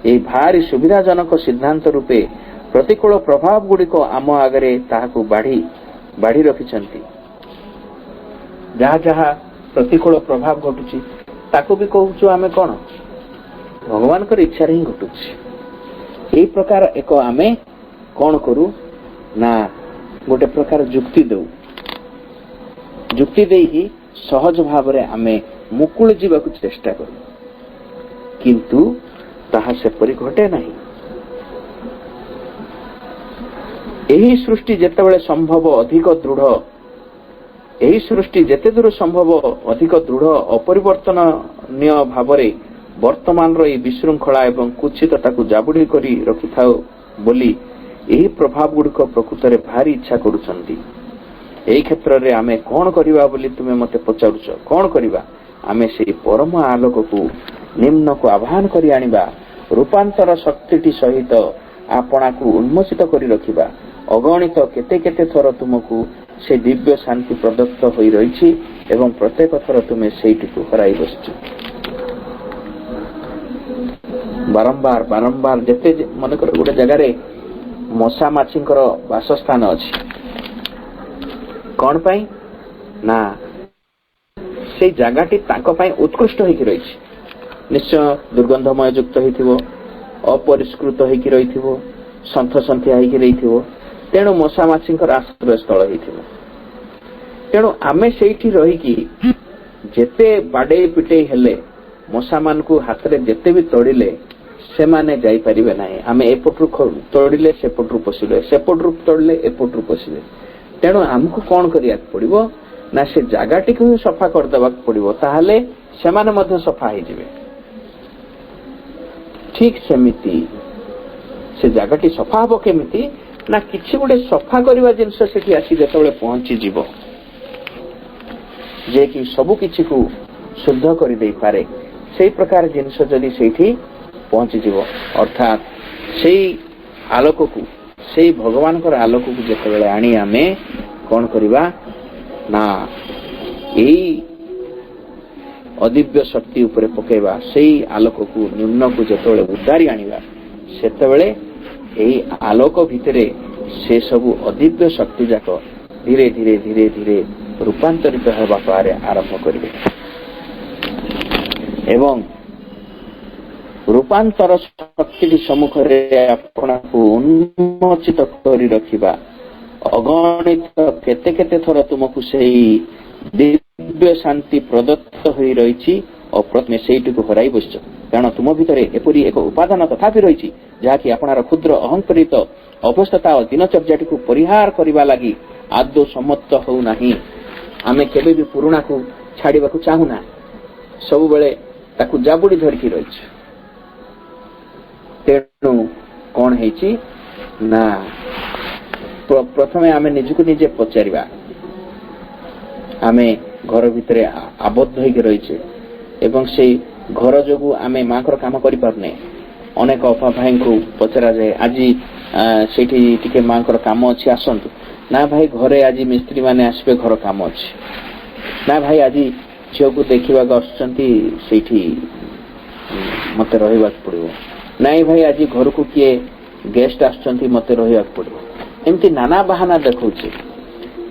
ए भारी सुविधाजनक सिद्धांत रूपे प्रतिकूल प्रभाव गुड़िक आम आगरे ताहाकु बाढ़ी रखिछंती जहाँ जहाँ प्रतिकूल प्रभाव घटुची ताकू भी कहूछु आमे कौन भगवान कर इच्छा रे ही घटुची एई प्रकार एक आमे कौन करू ना गोटे प्रकार जुक्ति दउ जुक्ति देई ही सहज भाव रे आमे मुकुल जीवाकु चेष्टा करू किंतु ताहा सेपरि घटे नहीं एही सृष्टि जेतेबेले संभव अधिक दृढ़ एही सृष्टि जेते दूर संभव अधिक दृढ़ अपरिवर्तनीय भाव रे वर्तमान रो विशृंखला एवं कुचितताकू जाबुड़ी करी रखि थाओ बोली एही प्रभाव गुड़िक प्रकृत रे भारी इच्छा करूछंती एही क्षेत्र रे आमे कोन करिवा बोली तुमे मते पचारुछ कोन करिवा आमे सेही परम आलोक को निम्न को आह्वान करी आनिबा रूपांतर शक्तिटी सहित आपना को उन्मोचित करी रखिबा अगणित केते केते थर तुमको से दिव्य शांति प्रदत्त होई रहिछि एवं प्रत्येक थर तुमे सेइटिकु हराई बसछु बारंबार बारंबार जेते मन कर गोटे जगह रे मशा माछींकर वासस्थान अछि कोन पई ना से जगाटी तांको पई उत्कृष्ट होई रहिछि निश्चय दुर्गंधमय युक्त होइथिबो अपरिष्कृत होई रहिथिबो संथ संथिया होई रहिथिबो तेणु मशा माछींकर आश्रय स्थल होइथिबो तेणु आमे सेठी रही कि जेते बाडे पिटे हेले मशा मान को हाथ रे जेते भी तोड़िले से माने जाई परिबे नाही आमे एपटरु तोड़िले सेपटरु पसिले सेपटरु तोड़िले एपटरु पसिले तेणु हमको कौन करिया पड़िबो ना से जगाटी को सफा कर देबा पड़िबो ताहाले से माने मध्य सफा हो जिवे ठीक सेमिति से जगाटी सफा हबो केमिति ना किछि गुडे सफा करबा जिंस सेठी आसी जेतबेले पहुंची जीवो जे कि सबु किछि को शुद्ध करि देई पारे सेही प्रकार जिंस जदि सेठी पहुंची जीवो अर्थात सेही आलोक को सेही भगवान कर आलोक को जेतबेले आनी आमे कोन करिबा ना एई अदिव्य शक्ति उपरे पकेबा सेही आलोक को निम्न को जेतबेले उद्धारी आनिबा सेतबेले एही आलोक भितरे से सबु अदिव्य शक्ति जाक धीरे धीरे धीरे धीरे रूपांतरित होबा पारे आरंभ करिवे एवं रूपांतर शक्ति सम्मुख रे आपना को उन्मोचित करी रखिबा अगणित केते केते थर तुमको सेही दिव्य शांति प्रदत्त होई रहिछि और प्रथमे सेइटु को हराई बसछ कारण तुम भितरे एपरि एक उपादान तथापि रहिछि ଯାହାକି ଆପଣର କ୍ଷୁଦ୍ର ଅହଂକରିତ ଅବସ୍ଥା ଦିନଚର୍ଯ୍ୟାଟିକୁ ପରିହାର କରିବା ଲାଗି ଆଦୌ ସମ୍ମତ ହେଉନାହିଁ। ଆମେ କେବେ ବି ପୁରୁଣାକୁ ଛାଡ଼ିବାକୁ ଚାହୁଁନା, ସବୁବେଳେ ତାକୁ ଜାବୁଡ଼ି ଧରିକି ରହିଛୁ। ତେଣୁ କଣ ହେଇଛି ନା ପ୍ରଥମେ ଆମେ ନିଜକୁ ନିଜେ ପଚାରିବା, ଆମେ ଘର ଭିତରେ ଆବଦ୍ଧ ହେଇକି ରହିଛେ ଏବଂ ସେଇ ଘର ଯୋଗୁଁ ଆମେ ମାଙ୍କର କାମ କରିପାରୁନେ। ଅନେକ ଅପା ଭାଇଙ୍କୁ ପଚରାଯାଏ, ଆଜି ସେଇଠି ଟିକେ ମାଙ୍କର କାମ ଅଛି ଆସନ୍ତୁ। ନା ଭାଇ ଘରେ ଆଜି ମିସ୍ତ୍ରୀ ମାନେ ଆସିବେ, ଘର କାମ ଅଛି। ନା ଭାଇ ଆଜି ଝିଅକୁ ଦେଖିବାକୁ ଆସୁଛନ୍ତି, ସେଇଠି ମତେ ରହିବାକୁ ପଡିବ। ନାଇଁ ଭାଇ ଆଜି ଘରକୁ କିଏ ଗେଷ୍ଟ ଆସୁଛନ୍ତି, ମତେ ରହିବାକୁ ପଡିବ। ଏମିତି ନାନା ବାହାନା ଦେଖାଉଛି।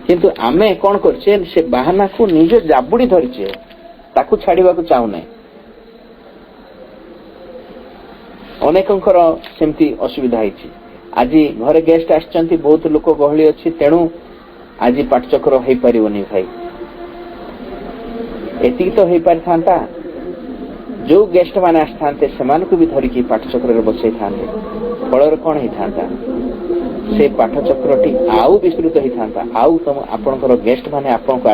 କିନ୍ତୁ ଆମେ କଣ କରୁଛେ, ସେ ବାହାନାକୁ ନିଜେ ଜାବୁଡ଼ି ଧରିଛେ, ତାକୁ ଛାଡିବାକୁ ଚାହୁଁନେ। ଅନେକଙ୍କର ସେମିତି ଅସୁବିଧା ହେଇଛି। ଆଜି ଘରେ ଗେଷ୍ଟ ଆସିଛନ୍ତି, ବହୁତ ଲୋକ ଗହଳି ଅଛି, ତେଣୁ ଆଜି ପାଠଚକ୍ର ହେଇପାରିବନି। ଭାଇ ଏତିକି ତ ହେଇପାରିଥାନ୍ତା, ଯୋଉ ଗେଷ୍ଟ ମାନେ ଆସିଥାନ୍ତେ ସେମାନଙ୍କୁ ବି ଧରିକି ପାଠଚକ୍ରରେ ବସେଇଥାନ୍ତେ। ଫଳରେ କଣ ହେଇଥାନ୍ତା, ସେ ପାଠଚକ୍ରଟି ଆଉ ବିସ୍ତୃତ ହେଇଥାନ୍ତା। ଆଉ ଆପଣଙ୍କର ଗେଷ୍ଟ ମାନେ ଆପଣଙ୍କ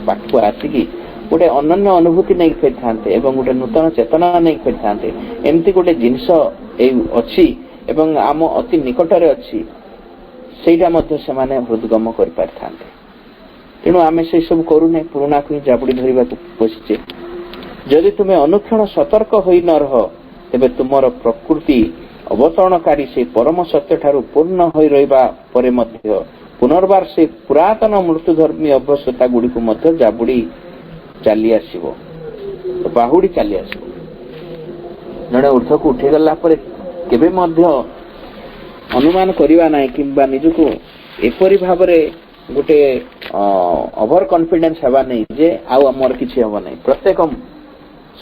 ପାଖକୁ ଆସିକି ଗୋଟେ ଅନନ୍ୟ ଅନୁଭୂତି ନେଇକି ଫେରିଥାନ୍ତେ ଏବଂ ଗୋଟେ ନୂତନ ଚେତନା ନେଇକି ଫେରିଥାନ୍ତେ। ଏମିତି ଗୋଟେ ଜିନିଷ ଏଇ ଅଛି ଏବଂ ଆମ ଅତି ନିକଟରେ ଅଛି, ସେଇଟା ମଧ୍ୟ ସେମାନେ ହୃଦଗମ କରିପାରିଥାନ୍ତେ। ତେଣୁ ଆମେ ସେଇ ସବୁ କରୁନେ, ପୁରୁଣାକୁ ହିଁ ଜାବୁଡ଼ି ଧରିବାକୁ ବସିଛେ। ଯଦି ତୁମେ ଅନୁକ୍ଷଣ ସତର୍କ ହୋଇ ନ ରହ, ତେବେ ତୁମର ପ୍ରକୃତି ଅବତରଣକାରୀ ସେ ପରମ ସତ୍ୟ ଠାରୁ ପୂର୍ଣ୍ଣ ହୋଇ ରହିବା ପରେ ମଧ୍ୟ ପୁନର୍ବାର ସେ ପୁରାତନ ମୃତ୍ୟୁଧର୍ମୀ ଅଭ୍ୟସ୍ତତା ଗୁଡ଼ିକୁ ମଧ୍ୟ ଜାବୁଡ଼ି ଚାଲି ଆସିବ, ବାହୁଡ଼ି ଚାଲି ଆସିବ। ଜଣେ ଉର୍ଦ୍ଧ୍ୱକୁ ଉଠିଗଲା ପରେ କେବେ ମଧ୍ୟ ଅନୁମାନ କରିବା ନାହିଁ କିମ୍ବା ନିଜକୁ ଏପରି ଭାବରେ ଗୋଟେ ଓଭର କନଫିଡେନ୍ସ ହେବା ନାହିଁ ଯେ ଆଉ ଆମର କିଛି ହବ ନାହିଁ। ପ୍ରତ୍ୟେକ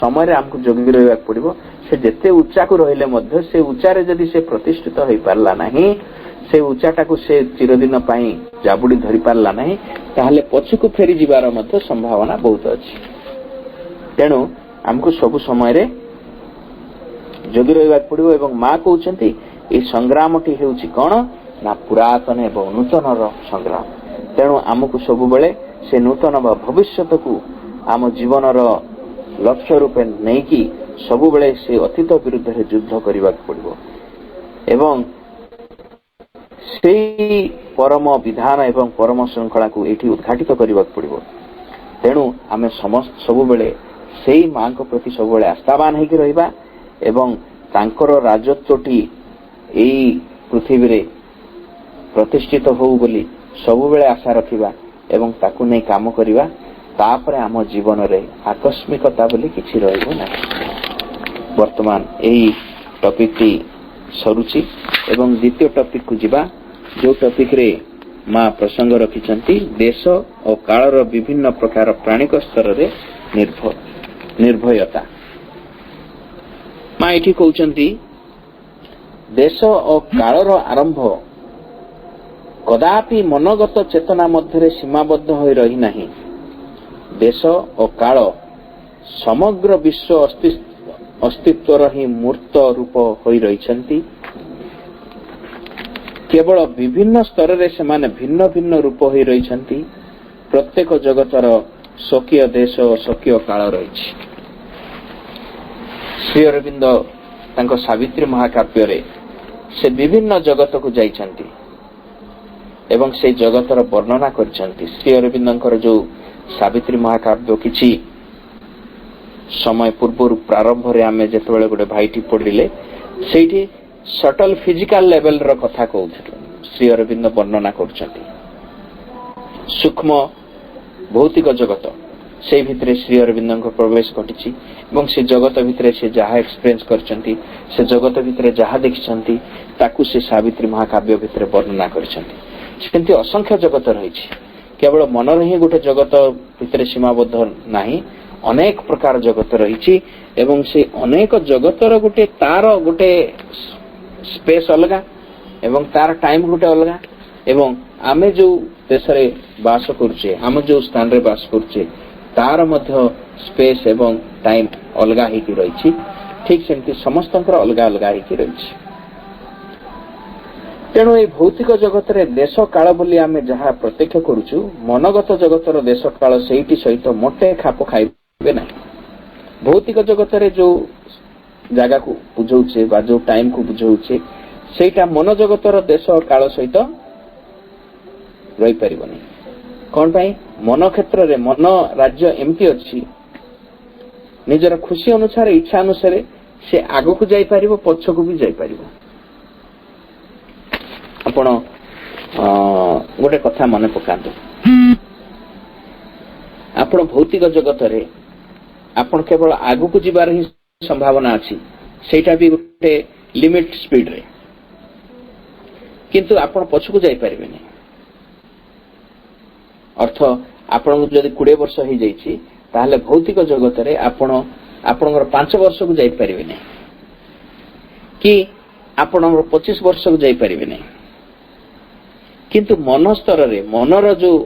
ସମୟରେ ଆମକୁ ଜଗି ରହିବାକୁ ପଡିବ। ସେ ଯେତେ ଉଚ୍ଚାକୁ ରହିଲେ ମଧ୍ୟ ସେ ଉଚ୍ଚାରେ ଯଦି ସେ ପ୍ରତିଷ୍ଠିତ ହେଇପାରିଲା ନାହିଁ, ସେ ଉଚ୍ଚାଟାକୁ ସେ ଚିରଦିନ ପାଇଁ ଜାବୁଡ଼ି ଧରି ପାରିଲା ନାହିଁ, ତାହେଲେ ପଛକୁ ଫେରି ଯିବାର ମଧ୍ୟ ସମ୍ଭାବନା ବହୁତ ଅଛି। ତେଣୁ ଆମକୁ ସବୁ ସମୟରେ ଜଗି ରହିବାକୁ ପଡିବ। ଏବଂ ମା କହୁଛନ୍ତି এই ସଂଗ୍ରାମଟି ହେଉଛି କଣ ନା ପୁରାତନ ଏବଂ ନୂତନର ସଂଗ୍ରାମ। ତେଣୁ ଆମକୁ ସବୁବେଳେ ସେ ନୂତନ ବା ଭବିଷ୍ୟତକୁ ଆମ ଜୀବନର ଲକ୍ଷ୍ୟ ରୂପେ ନେଇକି ସବୁବେଳେ ସେ ଅତୀତ ବିରୁଦ୍ଧରେ ଯୁଦ୍ଧ କରିବାକୁ ପଡିବ ଏବଂ ସେଇ ପରମ ବିଧାନ ଏବଂ ପରମ ଶୃଙ୍ଖଳାକୁ ଏଠି ଉଦ୍ଘାଟିତ କରିବାକୁ ପଡିବ। ତେଣୁ ଆମେ ସବୁବେଳେ ସେଇ ମାଙ୍କ ପ୍ରତି ସବୁବେଳେ ଆସ୍ଥାବାନ ହେଇକି ରହିବା ଏବଂ ତାଙ୍କର ରାଜତ୍ୱଟି ଏଇ ପୃଥିବୀରେ ପ୍ରତିଷ୍ଠିତ ହଉ ବୋଲି ସବୁବେଳେ ଆଶା ରଖିବା ଏବଂ ତାକୁ ନେଇ କାମ କରିବା। ତାପରେ ଆମ ଜୀବନରେ ଆକସ୍ମିକତା ବୋଲି କିଛି ରହିବ ନାହିଁ। ବର୍ତ୍ତମାନ ଏହି ଟପିକଟି ସରୁଛି ଏବଂ ଦ୍ୱିତୀୟ ଟପିକକୁ ଯିବା, ଯେଉଁ ଟପିକରେ ମା ପ୍ରସଙ୍ଗ ରଖିଛନ୍ତି ଦେଶ ଓ କାଳର ବିଭିନ୍ନ ପ୍ରକାର ପ୍ରାଣିକ ସ୍ତରରେ ନିର୍ଭୟତା। ମା ଏଠି କହୁଛନ୍ତି ଦେଶ ଓ କାଳର ଆରମ୍ଭ କଦାପି ମନୋଗତ ଚେତନା ମଧ୍ୟରେ ସୀମାବଦ୍ଧ ହୋଇ ରହିନାହିଁ। ଦେଶ ଓ କାଳ ସମଗ୍ର ବିଶ୍ୱ ଅସ୍ତିତ୍ୱର ହିଁ ମୂର୍ତ୍ତ ରୂପ ହୋଇ ରହିଛନ୍ତି। କେବଳ ବିଭିନ୍ନ ସ୍ତରରେ ସେମାନେ ଭିନ୍ନ ଭିନ୍ନ ରୂପ ହୋଇ ରହିଛନ୍ତି। ପ୍ରତ୍ୟେକ ଜଗତର ସ୍ୱକୀୟ ଦେଶ ଓ ସ୍ୱକୀୟ କାଳ ରହିଛି। ଶ୍ରୀ ଅରବିନ୍ଦ ତାଙ୍କ ସାବିତ୍ରୀ ମହାକାବ୍ୟରେ ସେ ବିଭିନ୍ନ ଜଗତକୁ ଯାଇଛନ୍ତି ଏବଂ ସେଇ ଜଗତର ବର୍ଣ୍ଣନା କରିଛନ୍ତି। ଶ୍ରୀ ଅରବିନ୍ଦଙ୍କର ଯୋଉ ସାବିତ୍ରୀ ମହାକାବ୍ୟ କିଛି ସମୟ ପୂର୍ବରୁ ପ୍ରାରମ୍ଭରେ ଆମେ ଯେତେବେଳେ ଗୋଟେ ଭାଇଟି ପଢିଲେ, ସେଇଠି ସଟଲ ଫିଜିକାଲ ଲେଭେଲର କଥା କହୁଥିଲେ। ଶ୍ରୀ ଅରବିନ୍ଦ ବର୍ଣ୍ଣନା କରୁଛନ୍ତି ସୂକ୍ଷ୍ମ ଭୌତିକ ଜଗତ, ସେଇ ଭିତରେ ଶ୍ରୀ ଅରବିନ୍ଦଙ୍କ ପ୍ରବେଶ ଘଟିଛି ଏବଂ ସେ ଜଗତ ଭିତରେ ସେ ଯାହା ଏକ୍ସପିରିଏନ୍ସ କରିଛନ୍ତି, ସେ ଜଗତ ଭିତରେ ଯାହା ଦେଖିଛନ୍ତି, ତାକୁ ସେ ସାବିତ୍ରୀ ମହାକାବ୍ୟ ଭିତରେ ବର୍ଣ୍ଣନା କରିଛନ୍ତି। ସେମିତି ଅସଂଖ୍ୟ ଜଗତ ରହିଛି। କେବଳ ମନର ହିଁ ଗୋଟେ ଜଗତ ଭିତରେ ସୀମାବଦ୍ଧ ନାହିଁ, ଅନେକ ପ୍ରକାର ଜଗତ ରହିଛି ଏବଂ ସେ ଅନେକ ଜଗତର ତାର ଗୋଟେ ସ୍ପେସ୍ ଅଲଗା ଏବଂ ତାର ଟାଇମ ଗୋଟେ ଅଲଗା ଏବଂ ଆମେ ଯୋଉ ଦେଶରେ ବାସ କରୁଛେ, ଆମେ ଯୋଉ ସ୍ଥାନରେ ବାସ କରୁଛେ, ତାର ମଧ୍ୟ ସ୍ପେସ୍ ଏବଂ ଟାଇମ ଅଲଗା ହେଇକି ରହିଛି। ଠିକ ସେମିତି ସମସ୍ତଙ୍କର ଅଲଗା ଅଲଗା ହେଇକି ରହିଛି। ତେଣୁ ଏଇ ଭୌତିକ ଜଗତରେ ଦେଶ କାଳ ବୋଲି ଆମେ ଯାହା ପ୍ରତ୍ୟକ୍ଷ କରୁଛୁ, ମନଗତ ଜଗତର ଦେଶ କାଳ ସେଇଠି ସହିତ ମୋଟେ ଖାପ ଖାଇବେ ନାହିଁ। ଭୌତିକ ଜଗତରେ ଯୋଉ ଜାଗାକୁ ବୁଝଉଛେ ବା ଯୋଉ ଟାଇମକୁ ବୁଝଉଛେ, ସେଇଟା ମନ ଜଗତର ଦେଶ କାଳ ସହିତ ରହିପାରିବନି। କଣ ପାଇଁ? ମନ କ୍ଷେତ୍ରରେ ମନ ରାଜ୍ୟ ଏମିତି ଅଛି, ନିଜର ଖୁସି ଅନୁସାରେ ଇଚ୍ଛା ଅନୁସାରେ ସେ ଆଗକୁ ଯାଇପାରିବ, ପଛକୁ ବି ଯାଇପାରିବ। ଆପଣ ଗୋଟେ କଥା ମନେ ପକାନ୍ତୁ, ଆପଣ ଭୌତିକ ଜଗତରେ ଆପଣ କେବଳ ଆଗକୁ ଯିବାର ହିଁ ସମ୍ଭାବନା ଅଛି, ସେଇଟା ବି ଗୋଟେ ଲିମିଟ ସ୍ପିଡରେ, କିନ୍ତୁ ଆପଣ ପଛକୁ ଯାଇପାରିବେନି। ଅର୍ଥ, ଆପଣଙ୍କୁ ଯଦି 20 ବର୍ଷ ହେଇଯାଇଛି, ତାହେଲେ ଭୌତିକ ଜଗତରେ ଆପଣଙ୍କର 5 ବର୍ଷକୁ ଯାଇପାରିବେନି, କି ଆପଣଙ୍କର 25 ବର୍ଷକୁ ଯାଇପାରିବେନି। କିନ୍ତୁ ମନ ସ୍ତରରେ, ମନର ଯୋଉ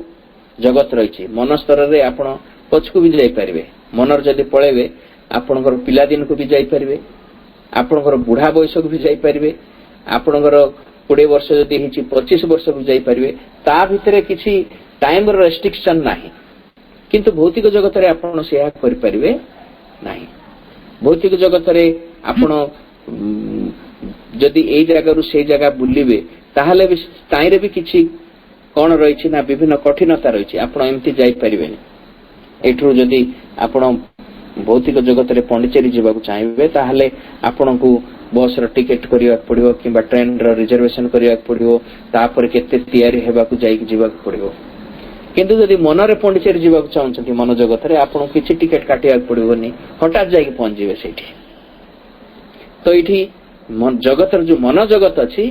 ଜଗତ ରହିଛି, ମନ ସ୍ତରରେ ଆପଣ ପଛକୁ ବି ଯାଇପାରିବେ। ମନର ଯଦି ପଳେଇବେ, ଆପଣଙ୍କର ପିଲାଦିନକୁ ବି ଯାଇପାରିବେ, ଆପଣଙ୍କର ବୁଢା ବୟସକୁ ବି ଯାଇପାରିବେ, ଆପଣଙ୍କର 20 ବର୍ଷ ଯଦି ହେଇଛି 25 ବର୍ଷକୁ ଯାଇପାରିବେ। ତା ଭିତରେ କିଛି ଟାଇମର ରେଷ୍ଟ୍ରିକ୍ସନ ନାହିଁ। କିନ୍ତୁ ଭୌତିକ ଜଗତରେ ଆପଣ ସେୟା କରିପାରିବେ ନାହିଁ। ଭୌତିକ ଜଗତରେ ଆପଣ ଯଦି ଏଇ ଜାଗାରୁ ସେଇ ଜାଗା ବୁଲିବେ, ତାହେଲେ ବି ତାଇରେ ବି କିଛି କଣ ରହିଛି ନା ବିଭିନ୍ନ କଠିନତା ରହିଛି, ଆପଣ ଏମିତି ଯାଇପାରିବେନି। ଏଠୁ ଯଦି ଆପଣ ଭୌତିକ ଜଗତରେ ପଣ୍ଡିଚେରୀ ଯିବାକୁ ଚାହିଁବେ, ତାହେଲେ ଆପଣଙ୍କୁ ବସର ଟିକେଟ କରିବାକୁ ପଡିବ କିମ୍ବା ଟ୍ରେନର ରିଜର୍ଭେସନ କରିବାକୁ ପଡିବ, ତାପରେ କେତେ ତିଆରି ହେବାକୁ ଯାଇକି ଯିବାକୁ ପଡିବ। କିନ୍ତୁ ଯଦି ମନରେ ପଣ୍ଡିଚେରୀ ଯିବାକୁ ଚାହୁଁଛନ୍ତି ମନ ଜଗତରେ, ଆପଣଙ୍କୁ କିଛି ଟିକେଟ କାଟିବାକୁ ପଡିବନି, ହଠାତ୍ ଯାଇକି ପହଞ୍ଚିବେ ସେଇଠି। ତ ଏଇଠି ଜଗତର ଯୋଉ ମନ ଜଗତ ଅଛି,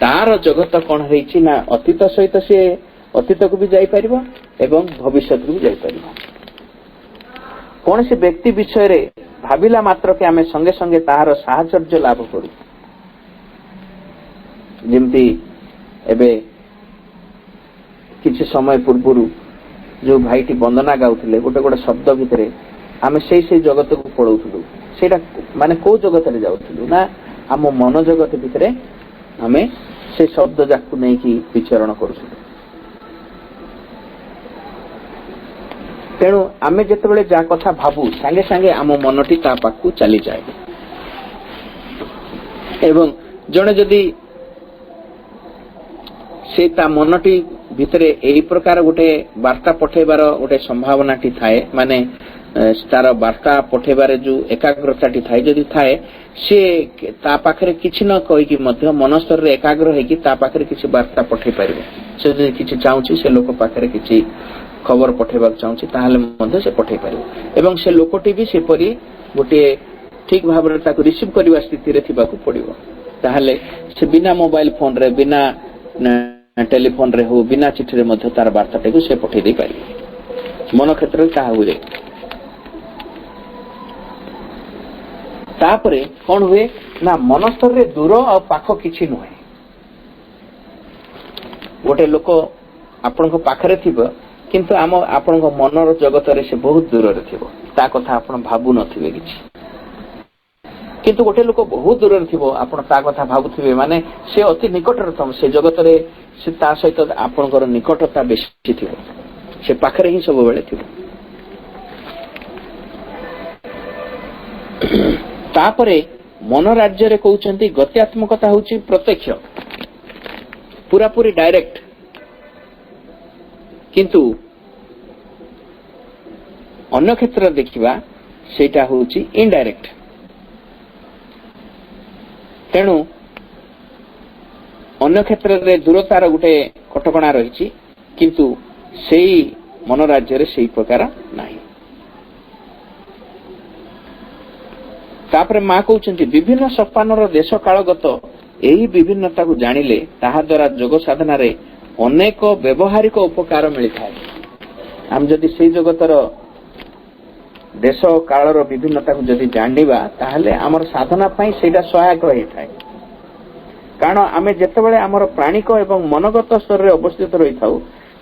ତାର ଜଗତ କଣ ହେଇଛି ନା ଅତୀତ ସହିତ ସିଏ ଅତୀତକୁ ବି ଯାଇପାରିବ ଏବଂ ଭବିଷ୍ୟତକୁ ବି ଯାଇପାରିବ। କୌଣସି ବ୍ୟକ୍ତି ବିଷୟରେ ଭାବିଲା ମାତ୍ରକେ ଆମେ ସଙ୍ଗେ ସଙ୍ଗେ ତାହାର ସାହଚର୍ଯ୍ୟ ଲାଭ କରୁ। ଯେମିତି ଏବେ କିଛି ସମୟ ପୂର୍ବରୁ ଯୋଉ ଭାଇଟି ବନ୍ଦନା ଗାଉଥିଲେ, ଗୋଟେ ଗୋଟେ ଶବ୍ଦ ଭିତରେ ଆମେ ସେଇ ଜଗତକୁ ପଳଉଥିଲୁ। ସେଇଟା ମାନେ କୋଉ ଜଗତରେ ଯାଉଥିଲୁ ନା ଆମ ମନ ଜଗତ ଭିତରେ ଆମେ ସେ ଶବ୍ଦ ଯାକୁ ନେଇକି ବିଚରଣ କରୁଥିଲୁ। ତେଣୁ ଆମେ ଯେତେବେଳେ ଯାହା କଥା ଭାବୁ, ସାଙ୍ଗେ ସାଙ୍ଗେ ଆମ ମନଟି ତା ପାଖକୁ ଚାଲିଯାଏ। ଏବଂ ଜଣେ ଯଦି ସେ ତା ମନଟି ଭିତରେ ଏହି ପ୍ରକାର ଗୋଟେ ବାର୍ତ୍ତା ପଠେଇବାର ଗୋଟେ ସମ୍ଭାବନାଟି ଥାଏ, ମାନେ ତାର ବାର୍ତ୍ତା ପଠେଇବାରେ ଯୋଉ ଏକାଗ୍ରତାଟି ଥାଏ ଯଦି ଥାଏ, ସେ ତା ପାଖରେ କିଛି ନ କହିକି ମଧ୍ୟ ମନ ସ୍ତରରେ ଏକାଗ୍ର ହେଇକି ତା ପାଖରେ କିଛି ବାର୍ତ୍ତା ପଠେଇ ପାରିବ। ସେ ଯଦି କିଛି ଚାହୁଁଛି, ସେ ଲୋକ ପାଖରେ କିଛି ଖବର ପଠେଇବାକୁ ଚାହୁଁଛି, ତାହେଲେ ମଧ୍ୟ ସେ ପଠେଇ ପାରିବ। ଏବଂ ସେ ଲୋକଟି ବି ସେପରି ଗୋଟିଏ ଠିକ ଭାବରେ ତାକୁ ରିସିଭ କରିବା ସ୍ଥିତିରେ ଥିବାକୁ ପଡିବ। ତାହେଲେ ସେ ବିନା ମୋବାଇଲ ଫୋନରେ, ବିନା ଟେଲିଫୋନରେ ହଉ, ବିନା ଚିଠିରେ ମଧ୍ୟ ତାର ବାର୍ତ୍ତାଟିକୁ ସେ ପଠେଇ ଦେଇ ପାରିବେ। ମନ କ୍ଷେତ୍ରରେ ତାହା ହୁଏ। ତାପରେ କଣ ହୁଏ ନା ମନ ସ୍ତରରେ ଦୂର ଆଉ ପାଖ କିଛି ନୁହେଁ। ଗୋଟେ ଲୋକ ଆପଣଙ୍କ ପାଖରେ ଥିବ, କିନ୍ତୁ ଆପଣଙ୍କ ମନର ଜଗତରେ ସେ ବହୁତ ଦୂରରେ ଥିବ, ତା କଥା ଆପଣ ଭାବୁ ନଥିବେ କିଛି। କିନ୍ତୁ ଗୋଟେ ଲୋକ ବହୁତ ଦୂରରେ ଥିବ, ଆପଣ ତା କଥା ଭାବୁଥିବେ, ମାନେ ସେ ଅତି ନିକଟରେ ଥିବ, ସେ ଜଗତରେ ସେ ତା ସହିତ ଆପଣଙ୍କର ନିକଟତା ବେଶୀ ଥିବ, ସେ ପାଖରେ ହିଁ ସବୁବେଳେ ଥିବ। ତାପରେ ମନ ରାଜ୍ୟରେ କହୁଛନ୍ତି ଗତ୍ୟାତ୍ମକତା ହଉଛି ପ୍ରତ୍ୟକ୍ଷ, ପୁରାପୁରି ଡାଇରେକ୍ଟ, କିନ୍ତୁ ଅନ୍ୟ କ୍ଷେତ୍ରରେ ଦେଖିବା ସେଇଟା ହଉଛି ଇନଡାଇରେକ୍ଟ। ତେଣୁ ଅନ୍ୟ କ୍ଷେତ୍ରରେ ଦୂରତାର ଗୋଟେ କଟକଣା ରହିଛି, କିନ୍ତୁ ସେଇ ମନ ରାଜ୍ୟରେ ସେଇ ପ୍ରକାର ନାହିଁ। ତାପରେ ମା କହୁଛନ୍ତି ବିଭିନ୍ନ ସୋପାନର ଦେଶ କାଳଗତ ଏହି ବିଭିନ୍ନତାକୁ ଜାଣିଲେ ତାହା ଦ୍ୱାରା ଯୋଗ ସାଧନାରେ ଅନେକ ବ୍ୟବହାରିକ ଉପକାର ମିଳିଥାଏ। ଆମେ ଯଦି ସେଇ ଜଗତର ଦେଶ କାଳର ବିଭିନ୍ନତାକୁ ଯଦି ଜାଣିବା, ତାହେଲେ ଆମର ସାଧନା ପାଇଁ ସେଇଟା ସହାୟକ ହେଇଥାଏ। କାରଣ ଆମେ ଯେତେବେଳେ ଆମର ପ୍ରାଣିକ ଏବଂ ମନଗତ ସ୍ତରରେ ଅବସ୍ଥିତ ରହିଥାଉ,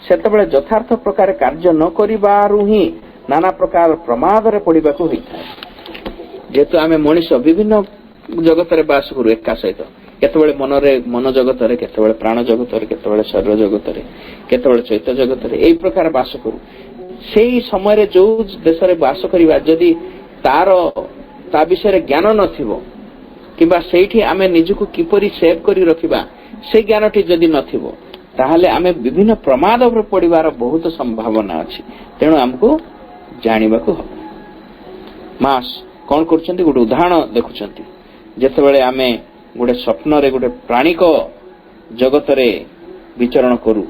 ସେତେବେଳେ ଯଥାର୍ଥ ପ୍ରକାର କାର୍ଯ୍ୟ ନ କରିବାରୁ ହିଁ ନାନା ପ୍ରକାର ପ୍ରମାଦରେ ପଡ଼ିବାକୁ ହୋଇଥାଏ। ଯେହେତୁ ଆମେ ମଣିଷ ବିଭିନ୍ନ ଜଗତରେ ବାସ କରୁ ଏକା ସହିତ, କେତେବେଳେ ମନରେ ମନ ଜଗତରେ, କେତେବେଳେ ପ୍ରାଣ ଜଗତରେ, କେତେବେଳେ ଶରୀର ଜଗତରେ, କେତେବେଳେ ଚୈତ୍ୟ ଜଗତରେ, ଏଇ ପ୍ରକାର ବାସ କରୁ। ସେଇ ସମୟରେ ଯୋଉ ଦେଶରେ ବାସ କରିବା ଯଦି ତା ବିଷୟରେ ଜ୍ଞାନ ନଥିବ କିମ୍ବା ସେଇଠି ଆମେ ନିଜକୁ କିପରି ସେଭ କରି ରଖିବା ସେ ଜ୍ଞାନଟି ଯଦି ନଥିବ ତାହେଲେ ଆମେ ବିଭିନ୍ନ ପ୍ରମାଦରେ ପଡ଼ିବାର ବହୁତ ସମ୍ଭାବନା ଅଛି। ତେଣୁ ଆମକୁ ଜାଣିବାକୁ ହବ। ମାସ୍ କଣ କରୁଛନ୍ତି, ଗୋଟେ ଉଦାହରଣ ଦେଖୁଛନ୍ତି। ଯେତେବେଳେ ଆମେ ଗୋଟେ ସ୍ୱପ୍ନରେ ଗୋଟେ ପ୍ରାଣିକ ଜଗତରେ ବିଚରଣ କରୁ,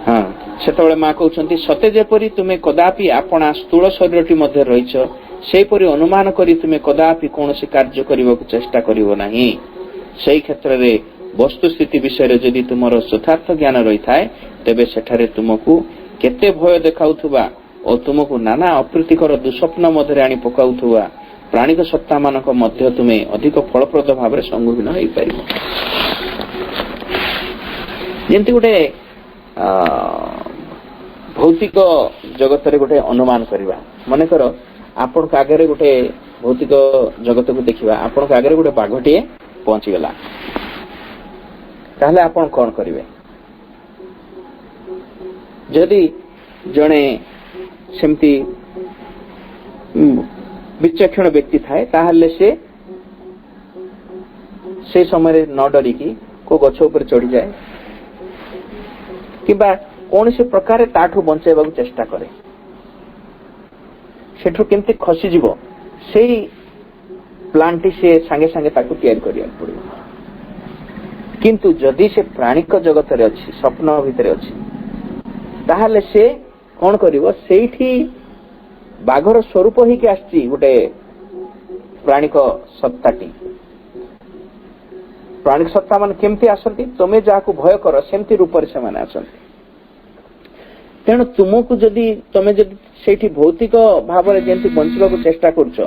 ହଁ, ସେତେବେଳେ ମା କହୁଛନ୍ତି ସତେ ଯେପରି ତୁମେ କଦାପି ଆପଣା ସ୍ଥୂଳ ଶରୀରଟି ମଧ୍ୟ ରହିଛ ସେହିପରି ଅନୁମାନ କରି ତୁମେ କଦାପି କୌଣସି କାର୍ଯ୍ୟ କରିବାକୁ ଚେଷ୍ଟା କରିବ ନାହିଁ। ସେହି କ୍ଷେତ୍ରରେ ବସ୍ତୁସ୍ଥିତି ବିଷୟରେ ଯଦି ତୁମର ଯଥାର୍ଥ ଜ୍ଞାନ ରହିଥାଏ ତେବେ ସେଠାରେ ତୁମକୁ କେତେ ଭୟ ଦେଖାଉଥିବା ଓ ତୁମକୁ ନାନା ଅପ୍ରୀତିକର ଦୁଃସ୍ୱପ୍ନ ମଧ୍ୟରେ ଆଣି ପକାଉଥିବା ପ୍ରାଣିକ ସତ୍ତା ମାନଙ୍କ ମଧ୍ୟ ତୁମେ ଅଧିକ ଫଳପ୍ରଦ ଭାବରେ ସମ୍ମୁଖୀନ ହେଇପାରିବ। ଯେମିତି ଗୋଟେ ଭୌତିକ ଜଗତରେ ଗୋଟେ ଅନୁମାନ କରିବା। ମନେକର ଆପଣଙ୍କ ଆଗରେ ଗୋଟେ ଭୌତିକ ଜଗତକୁ ଦେଖିବା, ଆପଣଙ୍କ ଆଗରେ ଗୋଟେ ବାଘଟିଏ ପହଞ୍ଚିଗଲା, ତାହେଲେ ଆପଣ କଣ କରିବେ? ଯଦି ଜଣେ ସେମିତି ବିଚକ୍ଷଣ ବ୍ୟକ୍ତି ଥାଏ ତାହେଲେ ସେ ସମୟରେ ନ ଡରିକି କୋଉ ଗଛ ଉପରେ ଚଢିଯାଏ କିମ୍ବା କୌଣସି ପ୍ରକାରେ ତାଠୁ ବଞ୍ଚେଇବାକୁ ଚେଷ୍ଟା କରେ। ସେଠୁ କେମିତି ଖସିଯିବ ସେଇ ପ୍ଲାନଟି ସେ ସାଙ୍ଗେ ସାଙ୍ଗେ ତାକୁ ତିଆରି କରିବାକୁ ପଡିବ। କିନ୍ତୁ ଯଦି ସେ ପ୍ରାଣିକ ଜଗତରେ ଅଛି, ସ୍ୱପ୍ନ ଭିତରେ ଅଛି, ତାହେଲେ ସେ କଣ କରିବ? ସେଇଠି ବାଘର ସ୍ୱରୂପ ହେଇକି ଆସିଛି ଗୋଟେ ପ୍ରାଣିକ ସତ୍ତାଟି। ପ୍ରାଣିକ ସତ୍ତା ମାନେ କେମିତି ଆସନ୍ତି? ତମେ ଯାହାକୁ ଭୟ କର ସେମିତି ରୂପରେ ସେମାନେ ଆସନ୍ତି। ତେଣୁ ତମେ ଯଦି ସେଇଠି ଭୌତିକ ଭାବରେ ଯେମିତି ବଞ୍ଚିବାକୁ ଚେଷ୍ଟା କରୁଛ,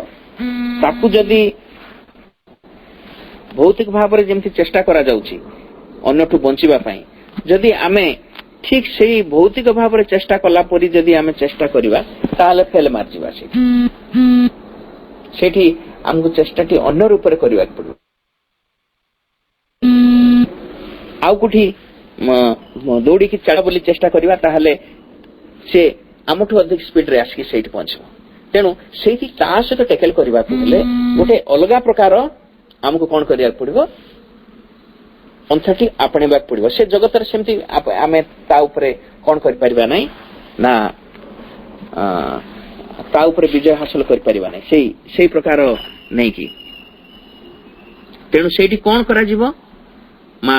ତାକୁ ଯଦି ଭୌତିକ ଭାବରେ ଯେମିତି ଚେଷ୍ଟା କରାଯାଉଛି ଅନ୍ୟଠୁ ବଞ୍ଚିବା ପାଇଁ, ଯଦି ଆମେ ଠିକ ସେଇ ଭୌତିକ ଭାବରେ ଚେଷ୍ଟା କଲା ପରି ଯଦି ଆମେ ଚେଷ୍ଟା କରିବା ତାହେଲେ ଫେଲ ମାରିଯିବା। ସେଠି ଆମକୁ ଚେଷ୍ଟାଟି ଅନ୍ୟ ରୂପରେ କରିବାକୁ ପଡିବ। ଆଉ କୋଉଠି ଦୌଡ଼ିକି ଚାଳ ବୋଲି ଚେଷ୍ଟା କରିବା ତାହେଲେ ସେ ଆମଠୁ ଅଧିକ ସ୍ପିଡରେ ଆସିକି ସେଇଠି ପହଞ୍ଚିବ। ତେଣୁ ସେଇଠି ତା ସହିତ ଟେକେଲ କରିବାକୁ ହେଲେ ଗୋଟେ ଅଲଗା ପ୍ରକାର ଆମକୁ କଣ କରିବାକୁ ପଡିବ? ପନ୍ଥାଟି ଆପଣେଇବାକୁ ପଡିବ। ସେ ଜଗତରେ ସେମିତି ଆମେ ତା ଉପରେ କଣ କରିପାରିବା ନାହିଁ ନା ତା ଉପରେ ବିଜୟ ହାସଲ କରିପାରିବା ନାହିଁ ସେଇ ପ୍ରକାର ନେଇକି। ତେଣୁ ସେଇଠି କଣ କରାଯିବ? ମା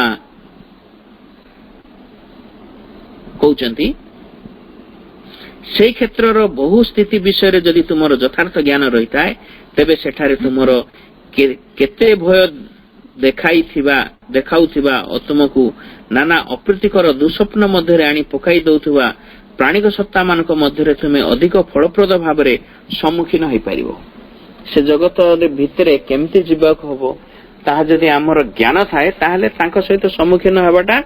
କହୁଛନ୍ତି ସେଇ କ୍ଷେତ୍ରର ବହୁ ସ୍ଥିତି ବିଷୟରେ ଯଦି ତୁମର ଯଥାର୍ଥ ଜ୍ଞାନ ରହିଥାଏ ତେବେ ସେଠାରେ ତୁମର କେତେ ଭୟ ଦେଖାଉଥିବା ଓ ତୁମକୁ ନାନା ଅପ୍ରୀତିକର ଦୁଃସ୍ୱପ୍ନ ମଧ୍ୟରେ ଆଣି ପକାଇ ଦେଉଥିବା ପ୍ରାଣିକ ସତ୍ତା ମାନଙ୍କ ମଧ୍ୟରେ ତୁମେ ଅଧିକ ଫଳପ୍ରଦ ଭାବରେ ସମ୍ମୁଖୀନ ହେଇପାରିବ। ସେ ଜଗତ ଭିତରେ କେମିତି ଯିବାକୁ ହବ ତାହା ଯଦି ଆମର ଜ୍ଞାନ ଥାଏ ତାହେଲେ ତାଙ୍କ ସହିତ ସମ୍ମୁଖୀନ ହେବାଟା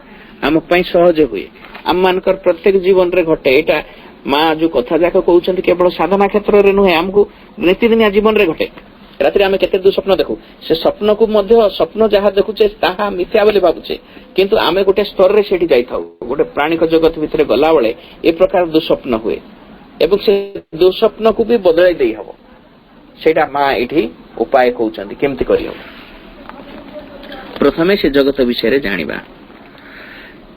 ଆମ ପାଇଁ ସହଜ ହୁଏ। ଆମ ମାନଙ୍କର ପ୍ରତ୍ୟେକ ଜୀବନରେ ଘଟେ। ଏଇଟା ମା ଯୋଉ କଥା ଯାକ କହୁଛନ୍ତି କେବଳ ସାଧନା କ୍ଷେତ୍ରରେ ନୁହେଁ, ଆମକୁ ନିତିଦିନିଆ ଜୀବନରେ ଘଟେ। ରାତିରେ ଆମେ କେତେ ଦୁଃସ୍ୱପ୍ନ ଦେଖୁ, ସେ ସ୍ୱପ୍ନକୁ ମଧ୍ୟ ସ୍ୱପ୍ନ ଯାହା ଦେଖୁଛେ ତାହା ମିଥ୍ୟା ବୋଲି ଭାବୁଛେ, କିନ୍ତୁ ଆମେ ଗୋଟେ ସ୍ତରରେ ସେଠି ଯାଇଥାଉ। ଗୋଟେ ପ୍ରାଣିକ ଜଗତ ଭିତରେ ଗଲାବେଳେ ଏ ପ୍ରକାର ଦୁଃସ୍ୱପ୍ନ ହୁଏ ଏବଂ ସେ ଦୁଃସ୍ୱପ୍ନକୁ ବି ବଦଳାଇ ଦେଇ ହବ। ସେଇଟା ମା ଏଇଠି ଉପାୟ କହୁଛନ୍ତି କେମିତି କରିହବ। ପ୍ରଥମେ ସେ ଜଗତ ବିଷୟରେ ଜାଣିବା।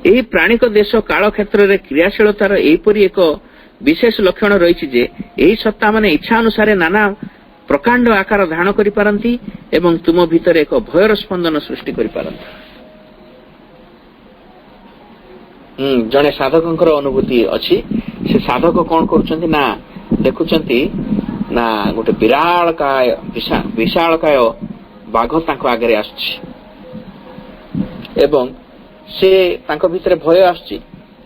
ଏହି ପ୍ରାଣିକ ଦେଶ କାଳ କ୍ଷେତ୍ରରେ କ୍ରିୟାଶୀଳତାର ଏହିପରି ଏକ ବିଶେଷ ଲକ୍ଷଣ ରହିଛି ଯେ ଏହି ସତ୍ତା ମାନେ ଇଚ୍ଛା ଅନୁସାରେ ନାନା ପ୍ରକାଣ୍ଡ ଆକାର ଧାରଣ କରିପାରନ୍ତି ଏବଂ ତୁମ ଭିତରେ ଏକ ଭୟର ସ୍ପନ୍ଦନ ସୃଷ୍ଟି କରିପାରନ୍ତି। ଜଣେ ସାଧକଙ୍କର ଅନୁଭୂତି ଅଛି। ସେ ସାଧକ କଣ କରୁଛନ୍ତି ନା ଦେଖୁଛନ୍ତି ନା ଗୋଟେ ବିଶାଳକାୟ ବାଘ ତାଙ୍କ ଆଗରେ ଆସୁଛି ଏବଂ ସେ ତାଙ୍କ ଭିତରେ ଭୟ ଆସୁଛି।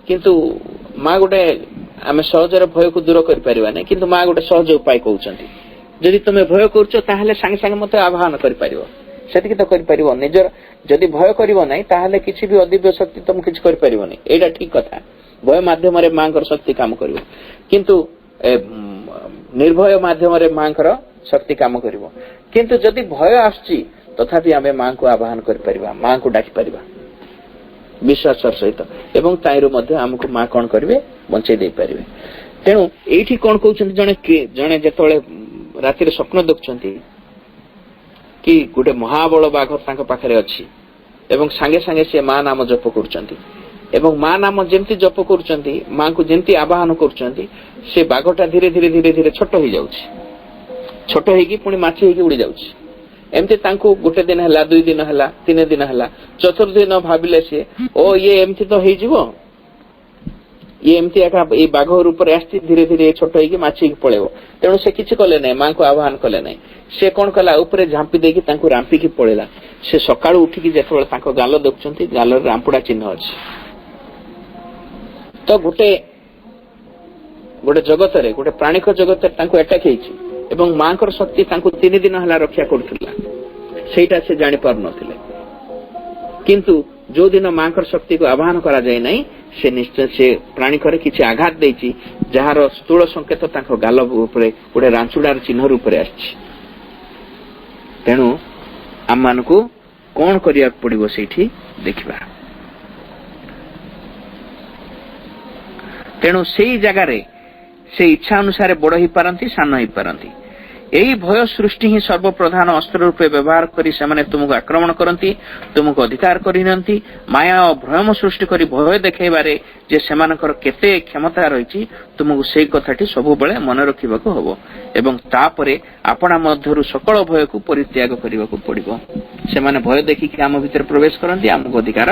କିନ୍ତୁ ମା ଗୋଟେ ଆମେ ସହଜରେ ଭୟକୁ ଦୂର କରିପାରିବା ନାହିଁ, କିନ୍ତୁ ମା ଗୋଟେ ସହଜ ଉପାୟ କହୁଛନ୍ତି। ଯଦି ତମେ ଭୟ କରୁଛ ତାହେଲେ ସାଙ୍ଗେ ସାଙ୍ଗେ ମତେ ଆହ୍ୱାନ କରିପାରିବ, ସେତିକି ତ କରିପାରିବ। ନିଜର ଯଦି ଭୟ କରିବ ନାହିଁ ତାହେଲେ କିଛି ବି ଅଦିବ୍ୟ ଶକ୍ତି ତମକୁ କିଛି କରିପାରିବନି। ଏଇଟା ଠିକ କଥା। ଭୟ ମାଧ୍ୟମରେ ମାଙ୍କର ଶକ୍ତି କାମ କରିବ, କିନ୍ତୁ ନିର୍ଭୟ ମାଧ୍ୟମରେ ମାଙ୍କର ଶକ୍ତି କାମ କରିବ। କିନ୍ତୁ ଯଦି ଭୟ ଆସୁଛି ତଥାପି ଆମେ ମାଙ୍କୁ ଆବାହନ କରିପାରିବା, ମାଙ୍କୁ ଡାକିପାରିବା ବିଶ୍ୱାସର ସହିତ, ଏବଂ ତାଇରୁ ମଧ୍ୟ ଆମକୁ ମା କଣ କରିବେ, ବଞ୍ଚେଇ ଦେଇପାରିବେ। ତେଣୁ ଏଇଠି କଣ କହୁଛନ୍ତି, ଜଣେ ଯେତେବେଳେ ରାତିରେ ସ୍ୱପ୍ନ ଦେଖୁଛନ୍ତି କି ଗୋଟେ ମହାବଳ ବାଘ ତାଙ୍କ ପାଖରେ ଅଛି ଏବଂ ସାଙ୍ଗେ ସାଙ୍ଗେ ସେ ମା ନାମ ଜପ କରୁଛନ୍ତି, ଏବଂ ମା ନାମ ଯେମିତି ଜପ କରୁଛନ୍ତି, ମାଙ୍କୁ ଯେମିତି ଆବାହନ କରୁଛନ୍ତି, ସେ ବାଘଟା ଧୀରେ ଧୀରେ ଧୀରେ ଧୀରେ ଛୋଟ ହେଇଯାଉଛି, ଛୋଟ ହେଇକି ପୁଣି ମାଛି ହେଇକି ଉଡି ଯାଉଛି। ଏମିତି ତାଙ୍କୁ ଗୋଟେ ଦିନ ହେଲା, 2 ଦିନ ହେଲା, 3 ଦିନ ହେଲା, ଚତୁର୍ଥ ଦିନ ଭାବିଲେ ସିଏ, ଓ ଇଏ ଏମିତି ତ ହେଇଯିବ, ଇଏ ଏମିତି ଏକା ଏଇ ବାଘ ରୂପରେ ଆସିଛି, ଧୀରେ ଧୀରେ ଛୋଟ ହେଇକି ମାଛି ହେଇକି ପଳେଇବ। ତେଣୁ ସେ କିଛି କଲେ ନାହିଁ, ମାଙ୍କୁ ଆହ୍ୱାନ କଲେ ନାହିଁ। ସେ କଣ କଲା, ଉପରେ ଝାମ୍ପି ଦେଇକି ତାଙ୍କୁ ରାମ୍ପିକି ପଳେଇଲା। ସେ ସକାଳୁ ଉଠିକି ଯେତେବେଳେ ତାଙ୍କ ଗାଲ ଦେଖୁଛନ୍ତି, ଗାଲରେ ରାମ୍ପୁଡା ଚିହ୍ନ ଅଛି। ତ ଗୋଟେ ଜଗତରେ, ଗୋଟେ ପ୍ରାଣିକ ଜଗତରେ ତାଙ୍କୁ ଆଟାକ୍ ହେଇଛି ଏବଂ ମାଙ୍କର ଶକ୍ତି ତାଙ୍କୁ 3 ଦିନ ହେଲା ରକ୍ଷା କରୁଥିଲା, ସେଇଟା ସେ ଜାଣିପାରୁନଥିଲେ। କିନ୍ତୁ ଯୋଉ ଦିନ ମାଙ୍କର ଶକ୍ତିକୁ ଆହ୍ୱାନ କରାଯାଏ ନାହିଁ, ସେ ନିଶ୍ଚୟ ସେ ପ୍ରାଣିକରେ କିଛି ଆଘାତ ଦେଇଛି, ଯାହାର ସ୍ଥୂଳ ସଂକେତ ତାଙ୍କ ଗାଲ ଉପରେ ଗୋଟେ ରାଞ୍ଚୁଡାର ଚିହ୍ନ ରୂପରେ ଆସିଛି। ତେଣୁ ଆମମାନଙ୍କୁ କଣ କରିବାକୁ ପଡିବ ସେଇଠି ଦେଖିବା। ତେଣୁ ସେଇ ଜାଗାରେ ସେ ଇଚ୍ଛା ଅନୁସାରେ ବଡ ହେଇପାରନ୍ତି, ସାନ ହେଇପାରନ୍ତି। ଏହି ଭୟ ସୃଷ୍ଟି ହିଁ ସର୍ବପ୍ରଧାନ ଅସ୍ତ୍ର ରୂପେ ବ୍ୟବହାର କରି ସେମାନେ ତୁମକୁ ଆକ୍ରମଣ କରନ୍ତି, ତୁମକୁ ଅଧିକାର କରିନିଅନ୍ତି। ମାୟା ଓ ଭ୍ରମ ସୃଷ୍ଟି କରି ଭୟ ଦେଖାଇବାରେ ଯେ ସେମାନଙ୍କର କେତେ କ୍ଷମତା ରହିଛି, ତୁମକୁ ସେଇ କଥାଟି ସବୁବେଳେ ମନେ ରଖିବାକୁ ହବ ଏବଂ ତାପରେ ଆପଣା ମଧ୍ୟରୁ ସକଳ ଭୟକୁ ପରିତ୍ୟାଗ କରିବାକୁ ପଡିବ। ସେମାନେ ଭୟ ଦେଖିକି ଆମ ଭିତରେ ପ୍ରବେଶ କରନ୍ତି, ଆମକୁ ଅଧିକାର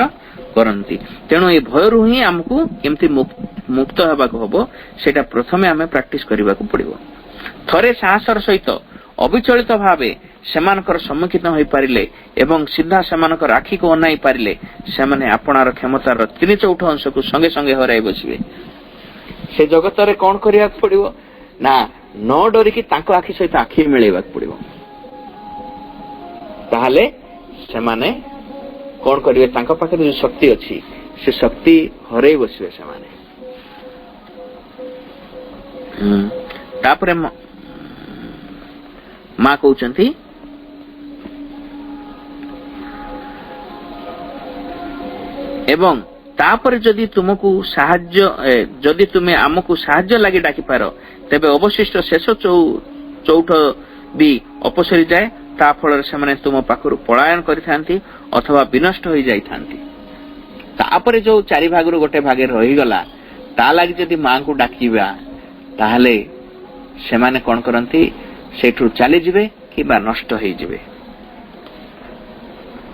କରନ୍ତି। ତେଣୁ এই ଭୟରୁ ହିଁ ଆମକୁ କେମିତି ମୁକ୍ତ ହେବାକୁ ହବ, ସେଇଟା ପ୍ରଥମେ ଆମେ ପ୍ରାକ୍ଟିସ କରିବାକୁ ପଡିବ। ଥରେ ସାହସର ସହିତ ଅବିଚଳିତ ଭାବେ ସେମାନଙ୍କର ସମ୍ମୁଖୀନ ହୋଇପାରିଲେ ଏବଂ ସିଧା ସେମାନଙ୍କର ଆଖିକୁ ଅନାଇ ପାରିଲେ, ସେମାନେ ଆପଣାର କ୍ଷମତାର 3/4 ଅଂଶକୁ ସଙ୍ଗେ ସଙ୍ଗେ ହରାଇ ବସିବେ। ସେ ଜଗତରେ କଣ କରିବାକୁ ପଡିବ ନା, ନ ଡରିକି ତାଙ୍କ ଆଖି ସହିତ ଆଖି ମିଳେଇବାକୁ ପଡିବ। ତାହେଲେ ସେମାନେ କଣ କରିବେ, ତାଙ୍କ ପାଖରେ ଯୋଉ ଶକ୍ତି ଅଛି ସେ ଶକ୍ତି ହରେଇ ବସିବେ ସେମାନେ। ତାପରେ ମା କହୁଛନ୍ତି, ଏବଂ ତାପରେ ଯଦି ତୁମେ ଆମକୁ ସାହାଯ୍ୟ ଲାଗି ଡାକିପାର, ତେବେ ଅବଶିଷ୍ଟ ଶେଷ ଚଉଠ ବି ଅପସରି ଯାଏ। ତା ଫଳରେ ସେମାନେ ତୁମ ପାଖରୁ ପଳାୟନ କରିଥାନ୍ତି ଅଥବା ବିନଷ୍ଟ ହୋଇଯାଇଥାନ୍ତି। ତାପରେ ଯୋଉ 4 ଭାଗରୁ ଗୋଟେ ଭାଗରେ ରହିଗଲା, ତା ଲାଗି ଯଦି ମାଙ୍କୁ ଡାକିବା, ତାହେଲେ ସେମାନେ କଣ କରନ୍ତି, ସେଇଠୁ ଚାଲିଯିବେ କିମ୍ବା ନଷ୍ଟ ହେଇଯିବେ।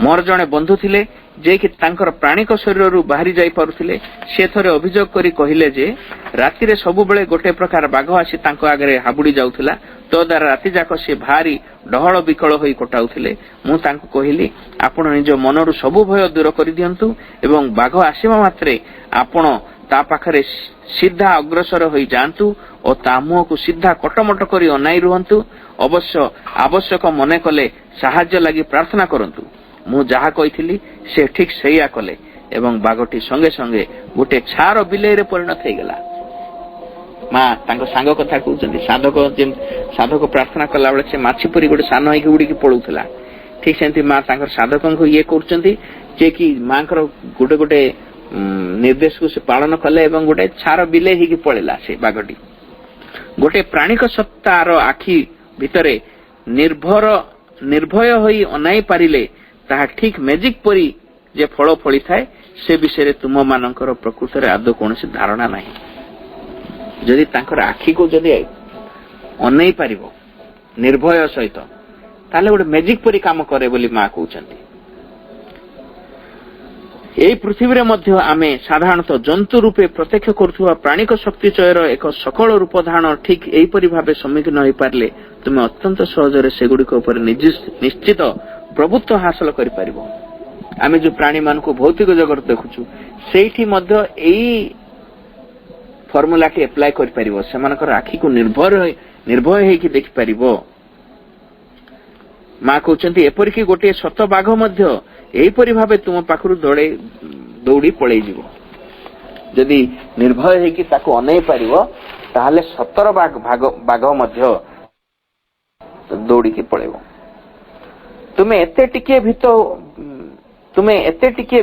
ମୋର ଜଣେ ବନ୍ଧୁ ଥିଲେ, ଯିଏକି ତାଙ୍କର ପ୍ରାଣିକ ଶରୀରରୁ ବାହାରି ଯାଇପାରୁଥିଲେ। ସେ ଥରେ ଅଭିଯୋଗ କରି କହିଲେ ଯେ ରାତିରେ ସବୁବେଳେ ଗୋଟେ ପ୍ରକାର ବାଘ ଆସି ତାଙ୍କ ଆଗରେ ହାବୁଡି ଯାଉଥିଲା, ତ ଦ୍ୱାରା ରାତି ଯାକ ସେ ଭାରି ଡହଳ ବିକଳ ହୋଇ କଟାଉଥିଲେ। ମୁଁ ତାଙ୍କୁ କହିଲି, ଆପଣ ନିଜ ମନରୁ ସବୁ ଭୟ ଦୂର କରିଦିଅନ୍ତୁ ଏବଂ ବାଘ ଆସିବା ମାତ୍ରେ ଆପଣ ତା ପାଖରେ ସିଧା ଅଗ୍ରସର ହୋଇ ଯାଆନ୍ତୁ ଓ ତା ମୁହଁକୁ ସିଧା କଟମଟ କରି ଅନାଇ ରୁହନ୍ତୁ। ଅବଶ୍ୟ ଆବଶ୍ୟକ ମନେ କଲେ ସାହାଯ୍ୟ ଲାଗି ପ୍ରାର୍ଥନା କରନ୍ତୁ। ମୁଁ ଯାହା କହିଥିଲି ସେ ଠିକ ସେଇଆ କଲେ ଏବଂ ବାଘଟି ସଙ୍ଗେ ସଙ୍ଗେ ଗୋଟେ ଛାର ବିଲେଇରେ ପରିଣତ ହେଇଗଲା। ମା ତାଙ୍କ ସାଙ୍ଗ କଥା କହୁଛନ୍ତି, ସାଧକ ପ୍ରାର୍ଥନା କଲା ବେଳେ ସେ ମାଛି ପରି ଗୋଟେ ସାନ ହେଇକି ଉଡିକି ପଳଉଥିଲା, ଠିକ ସେମିତି ମା ତାଙ୍କର ସାଧକଙ୍କୁ ଇଏ କରୁଛନ୍ତି ଯେ କି ମାଙ୍କର ଗୋଟେ ନିର୍ଦ୍ଦେଶକୁ ସେ ପାଳନ କଲେ ଏବଂ ଗୋଟେ ଛାର ବିଲେଇ ହେଇକି ପଳେଇଲା ସେ ବାଘଟି। ଗୋଟେ ପ୍ରାଣିକ ସତ୍ତାର ଆଖି ଭିତରେ ନିର୍ଭୟ ହୋଇ ଅନାଇ ପାରିଲେ ତାହା ଠିକ ମ୍ୟାଜିକ ପରି ଯେ ଫଳ ଫଳିଥାଏ, ସେ ବିଷୟରେ ତୁମ ମାନଙ୍କର ପ୍ରକୃତରେ ଆଦୌ କୌଣସି ଧାରଣା ନାହିଁ। ଯଦି ତାଙ୍କର ଆଖିକୁ ଯଦି ଅନେଇ ପାରିବ ନିର୍ଭୟ ସହିତ, ତାହେଲେ ଗୋଟେ ମ୍ୟାଜିକ ପରି କାମ କରେ ବୋଲି ମା କହୁଛନ୍ତି। ଏହି ପୃଥିବୀରେ ମଧ୍ୟ ଆମେ ସାଧାରଣତଃ ଜନ୍ତୁ ରୂପେ ପ୍ରତ୍ୟକ୍ଷ କରୁଥିବା ପ୍ରାଣିକ ଶକ୍ତି ଚୟର ଏକ ସକଳ ରୂପ ଧାରଣ ଠିକ ଏହିପରି ଭାବେ ସମ୍ମୁଖୀନ ହୋଇପାରିଲେ ତୁମେ ଅତ୍ୟନ୍ତ ସହଜରେ ସେଗୁଡିକ ଉପରେ ନିଶ୍ଚିତ ପ୍ରଭୁତ୍ୱ ହାସଲ କରିପାରିବ। ଆମେ ଯୋଉ ପ୍ରାଣୀ ମାନଙ୍କୁ ଭୌତିକ ଜଗତ ଦେଖୁଛୁ, ସେଇଠି ମଧ୍ୟ ଏଇ ଫର୍ମୁଲାଟି ଆପ୍ଲାଏ କରିପାରିବ। ସେମାନଙ୍କର ଆଖିକୁ ନିର୍ଭୟ ହେଇକି ଦେଖିପାରିବ। ମା କହୁଛନ୍ତି, ଏପରିକି ଗୋଟିଏ ସତ ବାଘ ମଧ୍ୟ ଏହିପରି ଭାବେ ତୁମ ପାଖରୁ ଦୌଡ଼ି ପଳେଇଯିବ। ଯଦି ନିର୍ଭୟ ହେଇକି ତାକୁ ଅନେଇ ପାରିବ, ତାହେଲେ ସତର ବାଘ ମଧ୍ୟ ଦୌଡ଼ିକି ପଳେଇବ। ତୁମେ ଏତେ ଟିକିଏ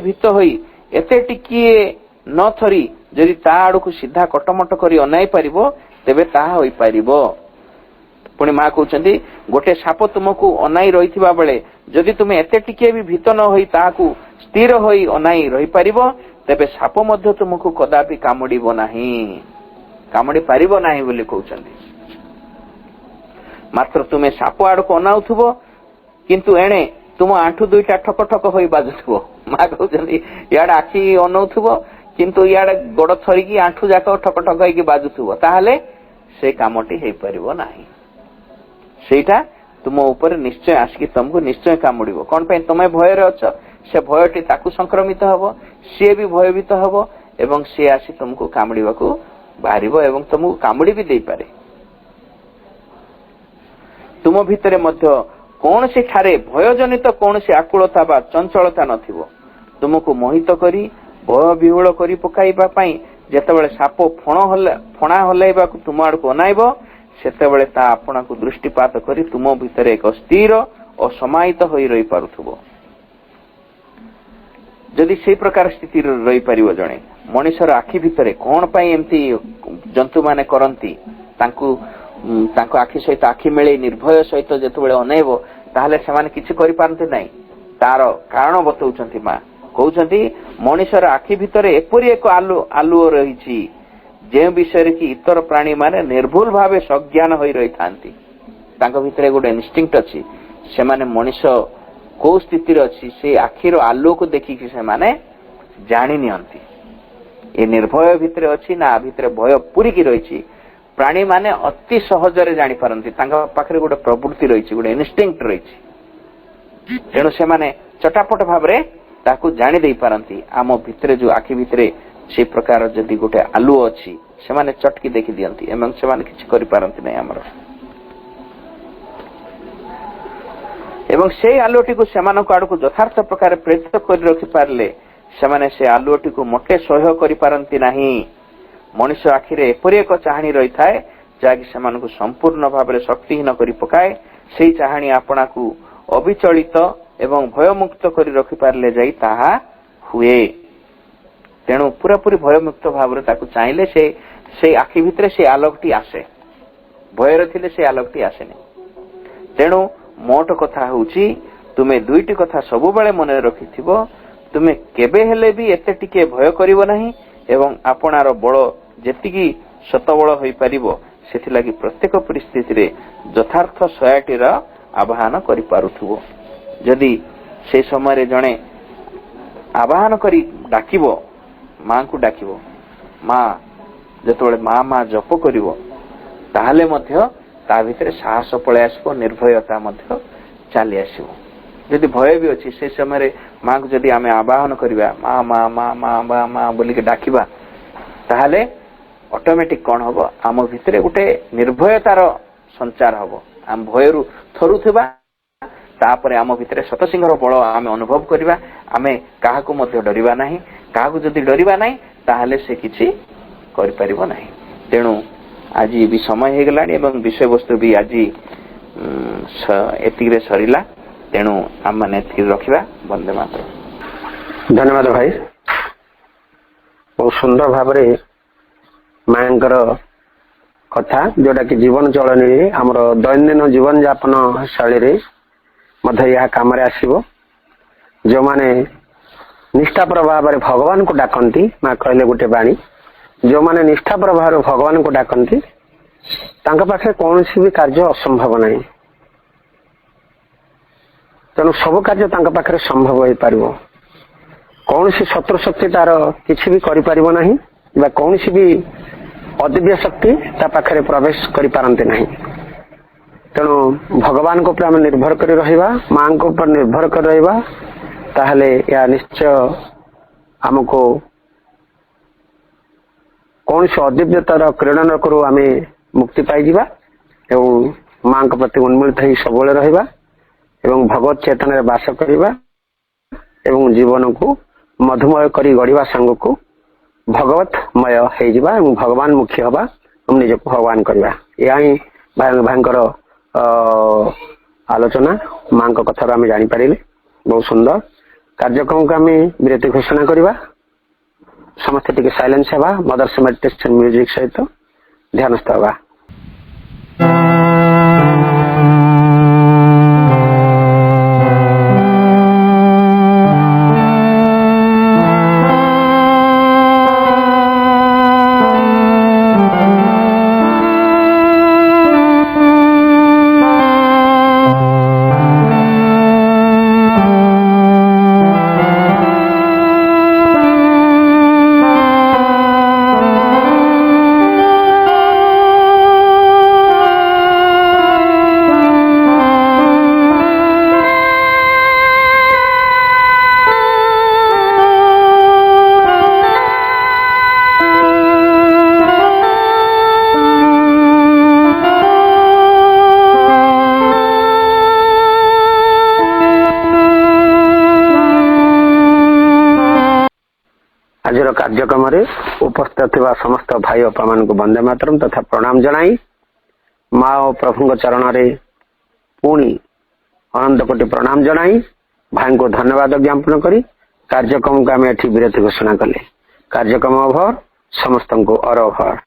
ଭୀତ ହୋଇ ଏତେ ଟିକିଏ ନ ଥରି ଯଦି ତା ଆଡକୁ ସିଧା କଟମଟ କରି ଅନାଇ ପାରିବ ତେବେ ତାହା ହୋଇପାରିବ। ପୁଣି ମା କହୁଛନ୍ତି ଗୋଟେ ସାପ ତୁମକୁ ଅନାଇ ରହିଥିବା ବେଳେ ଯଦି ତୁମେ ଏତେ ଟିକିଏ ବି ଭୀତ ନ ହୋଇ ତାହାକୁ ସ୍ଥିର ହୋଇ ଅନାଇ ରହିପାରିବ ତେବେ ସାପ ମଧ୍ୟ ତୁମକୁ କଦାପି କାମୁଡିବ ନାହିଁ, କାମୁଡି ପାରିବ ନାହିଁ ବୋଲି କହୁଛନ୍ତି। ମାତ୍ର ତୁମେ ସାପ ଆଡକୁ ଅନାଉଥିବ କିନ୍ତୁ ଏଣେ ତୁମ ଆଣ୍ଠୁ ଦୁଇଟା ଠକ ଠକ ହୋଇ ବାଜୁଥିବ। ମା କହୁଛନ୍ତି ଇଆଡେ ଆଖି ଅନଉଥିବ କିନ୍ତୁ ଇଆଡେ ଗୋଡ ଥରିକି ଆଣ୍ଠୁ ଯାକ ଠକ ଠକ ହେଇକି ବାଜୁଥିବ, ତାହେଲେ ସେ କାମଟି ହେଇପାରିବ ନାହିଁ। ସେଇଟା ତୁମ ଉପରେ ନିଶ୍ଚୟ ଆସିକି ତମକୁ ନିଶ୍ଚୟ କାମୁଡିବ। କଣ ପାଇଁ? ତମେ ଭୟରେ ଅଛ, ସେ ଭୟଟି ତାକୁ ସଂକ୍ରମିତ ହବ, ସିଏ ବି ଭୟଭୀତ ହବ ଏବଂ ସିଏ ଆସି ତମକୁ କାମୁଡିବାକୁ ବାହାରିବ ଏବଂ ତମକୁ କାମୁଡି ବି ଦେଇପାରେ। ତୁମ ଭିତରେ ମଧ୍ୟ କୌଣସି ଠାରେ ଭୟଜନିତ କୌଣସି ଆକୁଳତା ବା ଚଞ୍ଚଳତା ନଥିବ। ତୁମକୁ ମୋହିତ କରି ଭୟ ବିହୁଳ କରି ପକାଇବା ପାଇଁ ଯେତେବେଳେ ସାପ ଫଣା ହଲାଇବାକୁ ତୁମ ଆଡକୁ ଅନାଇବ ସେତେବେଳେ ତା ଆପଣଙ୍କୁ ଦୃଷ୍ଟିପାତ କରି ତୁମ ଭିତରେ ଏକ ସ୍ଥିର ଓ ସମାହିତ ହୋଇ ରହିପାରୁଥିବ। ଯଦି ସେଇ ପ୍ରକାର ସ୍ଥିତିରେ ରହିପାରିବ ଜଣେ ମଣିଷର ଆଖି ଭିତରେ କଣ ପାଇଁ ଏମିତି ଜନ୍ତୁ ମାନେ କରନ୍ତି, ତାଙ୍କ ଆଖି ସହିତ ଆଖି ମିଳେଇ ନିର୍ଭୟ ସହିତ ଯେତେବେଳେ ଅନେଇବ ତାହେଲେ ସେମାନେ କିଛି କରିପାରନ୍ତି ନାହିଁ। ତାର କାରଣ ବତଉଛନ୍ତି ମା, କହୁଛନ୍ତି ମଣିଷର ଆଖି ଭିତରେ ଏପରି ଏକ ଆଲୁଅ ରହିଛି ଯେଉଁ ବିଷୟରେ କି ଇତର ପ୍ରାଣୀ ମାନେ ନିର୍ଭୁଲ ଭାବେ ସଜ୍ଞାନ ହୋଇ ରହିଥାନ୍ତି। ତାଙ୍କ ଭିତରେ ଗୋଟେ ଇନଷ୍ଟିଙ୍କ୍ଟ ଅଛି, ସେମାନେ ମଣିଷ କୋଉ ସ୍ଥିତିରେ ଅଛି ସେଇ ଆଖିର ଆଲୁଅକୁ ଦେଖିକି ସେମାନେ ଜାଣି ନିଅନ୍ତି ଏ ନିର୍ଭୟ ଭିତରେ ଅଛି ନା ଭିତରେ ଭୟ ପୁରିକି ରହିଛି। ପ୍ରାଣୀ ମାନେ ଅତି ସହଜରେ ଜାଣିପାରନ୍ତି, ତାଙ୍କ ପାଖରେ ଗୋଟେ ପ୍ରବୃତ୍ତି ରହିଛି, ଗୋଟେ ଇନଷ୍ଟିଙ୍କ୍ଟ ରହିଛି। ତେଣୁ ସେମାନେ ଚଟାପଟ ଭାବରେ ତାକୁ ଜାଣି ଦେଇ ପାରନ୍ତି। ଆମ ଭିତରେ ଯୋଉ ଆଖି ଭିତରେ ସେ ପ୍ରକାର ଯଦି ଗୋଟେ ଆଲୁଅ ଅଛି ସେମାନେ ଚଟକି ଦେଖି ଦିଅନ୍ତି ଏବଂ ସେମାନେ କିଛି କରିପାରନ୍ତି ନାହିଁ ଆମର। ଏବଂ ସେଇ ଆଲୁଅଟିକୁ ସେମାନଙ୍କ ଆଡକୁ ଯଥାର୍ଥ ପ୍ରକାର ପ୍ରେରିତ କରି ରଖିପାରିଲେ ସେମାନେ ସେ ଆଲୁଅଟିକୁ ମୋଟେ ସହ୍ୟ କରିପାରନ୍ତି ନାହିଁ। ମଣିଷ ଆଖିରେ ଏପରି ଏକ ଚାହାଣୀ ରହିଥାଏ ଯାହାକି ସେମାନଙ୍କୁ ସମ୍ପୂର୍ଣ୍ଣ ଭାବରେ ଶକ୍ତିହୀନ କରି ପକାଏ। ସେଇ ଚାହାଣୀ ଆପଣାକୁ ଅବିଚଳିତ ଏବଂ ଭୟମୁକ୍ତ କରି ରଖିପାରିଲେ ଯାଇ ତାହା ହୁଏ। ତେଣୁ ପୁରାପୁରି ଭୟମୁକ୍ତ ଭାବରେ ତାକୁ ଚାହିଁଲେ ସେଇ ଆଖି ଭିତରେ ସେ ଆଲୋକଟି ଆସେ, ଭୟରେ ଥିଲେ ସେ ଆଲୋକଟି ଆସେନି। ତେଣୁ ମୋଟ କଥା ହଉଛି ତୁମେ ଦୁଇଟି କଥା ସବୁବେଳେ ମନେ ରଖିଥିବ, ତୁମେ କେବେ ହେଲେ ବି ଏତେ ଟିକେ ଭୟ କରିବ ନାହିଁ ଏବଂ ଆପଣାର ବଳ ଯେତିକି ଶତବଳ ହୋଇପାରିବ ସେଥିଲାଗି ପ୍ରତ୍ୟେକ ପରିସ୍ଥିତିରେ ଯଥାର୍ଥ ସହାୟଟିର ଆବାହନ କରିପାରୁଥିବ। ଯଦି ସେ ସମୟରେ ଜଣେ ଆବାହନ କରି ଡାକିବ, ମାଙ୍କୁ ଡାକିବ, ମା ଯେତେବେଳେ ମା ଜପ କରିବ ତାହେଲେ ମଧ୍ୟ ତା ଭିତରେ ସାହସ ପଳେଇ ଆସିବ, ନିର୍ଭୟତା ମଧ୍ୟ ଚାଲି ଆସିବ। ଯଦି ଭୟ ବି ଅଛି ସେ ସମୟରେ ମାଙ୍କୁ ଯଦି ଆମେ ଆବାହନ କରିବା, ମା ମା ମା ମା ମା ମା ବୋଲିକି ଡାକିବା ତାହେଲେ ଅଟୋମେଟିକ କଣ ହବ, ଆମ ଭିତରେ ଗୋଟେ ନିର୍ଭୟତାର ସଞ୍ଚାର ହବ। ଆମେ ଭୟରୁ ଥରୁଥିବା, ତାପରେ ଆମ ଭିତରେ ଶତସିଂହର ବଳ ଆମେ ଅନୁଭବ କରିବା, ଆମେ କାହାକୁ ମଧ୍ୟ ଡରିବା ନାହିଁ। କାହାକୁ ଯଦି ଡରିବା ନାହିଁ ତାହେଲେ ସେ କିଛି କରିପାରିବ ନାହିଁ। ତେଣୁ ଆଜି ବି ସମୟ ହେଇଗଲାଣି ଏବଂ ବିଷୟବସ୍ତୁ ବି ଆଜି ଏତିକିରେ ସରିଲା। ତେଣୁ ଆମମାନେ ଏତିକି ରଖିବା। ବନ୍ଦେ ମାତରମ୍। ଧନ୍ୟବାଦ ଭାଇ, ବହୁତ ସୁନ୍ଦର ଭାବରେ ମାଙ୍କର କଥା ଯୋଉଟା କି ଜୀବନ ଚଳନୀରେ ଆମର ଦୈନନ୍ଦିନ ଜୀବନ ଯାପନ ଶୈଳୀରେ ମଧ୍ୟ ଏହା କାମରେ ଆସିବ। ଯୋଉମାନେ ନିଷ୍ଠାପର ଭାବରେ ଭଗବାନଙ୍କୁ ଡାକନ୍ତି, ମା କହିଲେ ଗୋଟେ ବାଣୀ, ଯୋଉମାନେ ନିଷ୍ଠାପର ଭାବରେ ଭଗବାନଙ୍କୁ ଡାକନ୍ତି ତାଙ୍କ ପାଖରେ କୌଣସି ବି କାର୍ଯ୍ୟ ଅସମ୍ଭବ ନାହିଁ। ତେଣୁ ସବୁ କାର୍ଯ୍ୟ ତାଙ୍କ ପାଖରେ ସମ୍ଭବ ହେଇପାରିବ। କୌଣସି ଶତ୍ରୁ ଶକ୍ତି ତାର କିଛି ବି କରିପାରିବ ନାହିଁ ବା କୌଣସି ବି ଅଦିବ୍ୟ ଶକ୍ତି ତା ପାଖରେ ପ୍ରବେଶ କରିପାରନ୍ତି ନାହିଁ। ତେଣୁ ଭଗବାନଙ୍କ ଉପରେ ଆମେ ନିର୍ଭର କରି ରହିବା, ମାଙ୍କ ଉପରେ ନିର୍ଭର କରି ରହିବା, ତାହେଲେ ଏହା ନିଶ୍ଚୟ ଆମକୁ କୌଣସି ଅଦିବ୍ୟତାର କ୍ରୀଡ଼ନକରୁ ଆମେ ମୁକ୍ତି ପାଇଯିବା ଏବଂ ମାଙ୍କ ପ୍ରତି ଉନ୍ମିଳିତ ହେଇ ସବୁବେଳେ ରହିବା ଏବଂ ଭଗବତ ଚେତନାରେ ବାସ କରିବା ଏବଂ ଜୀବନକୁ ମଧୁମୟ କରି ଗଢିବା ସାଙ୍ଗକୁ ଭଗବତମୟ ହେଇଯିବା ଏବଂ ଭଗବାନ ମୁଖୀ ହବା ଏବଂ ନିଜକୁ ଭଗବାନ କରିବା। ଏହା ହିଁ ଭାଇଙ୍କର आलोचना माँ कथार आम जापर बहुत सुंदर कार्यक्रम को आम विरति घोषणा करवा समस्ते टिके साइलेंस हेबा मदर्स मेडिटेशन म्यूजिक सहित ध्यानस्थ हेबा। आज कार्यक्रम उपस्थित थिबा समस्त भाई बापा मान को वंदे मातरम तथा प्रणाम जनाई माँ और प्रभु चरण रे पुणी अनंत कोटि प्रणाम जनाई भाई को धन्यवाद ज्ञापन करी कार्यक्रम को आम एठी विरति घोषणा कले। कार्यक्रम ओभर समस्त को अरभर।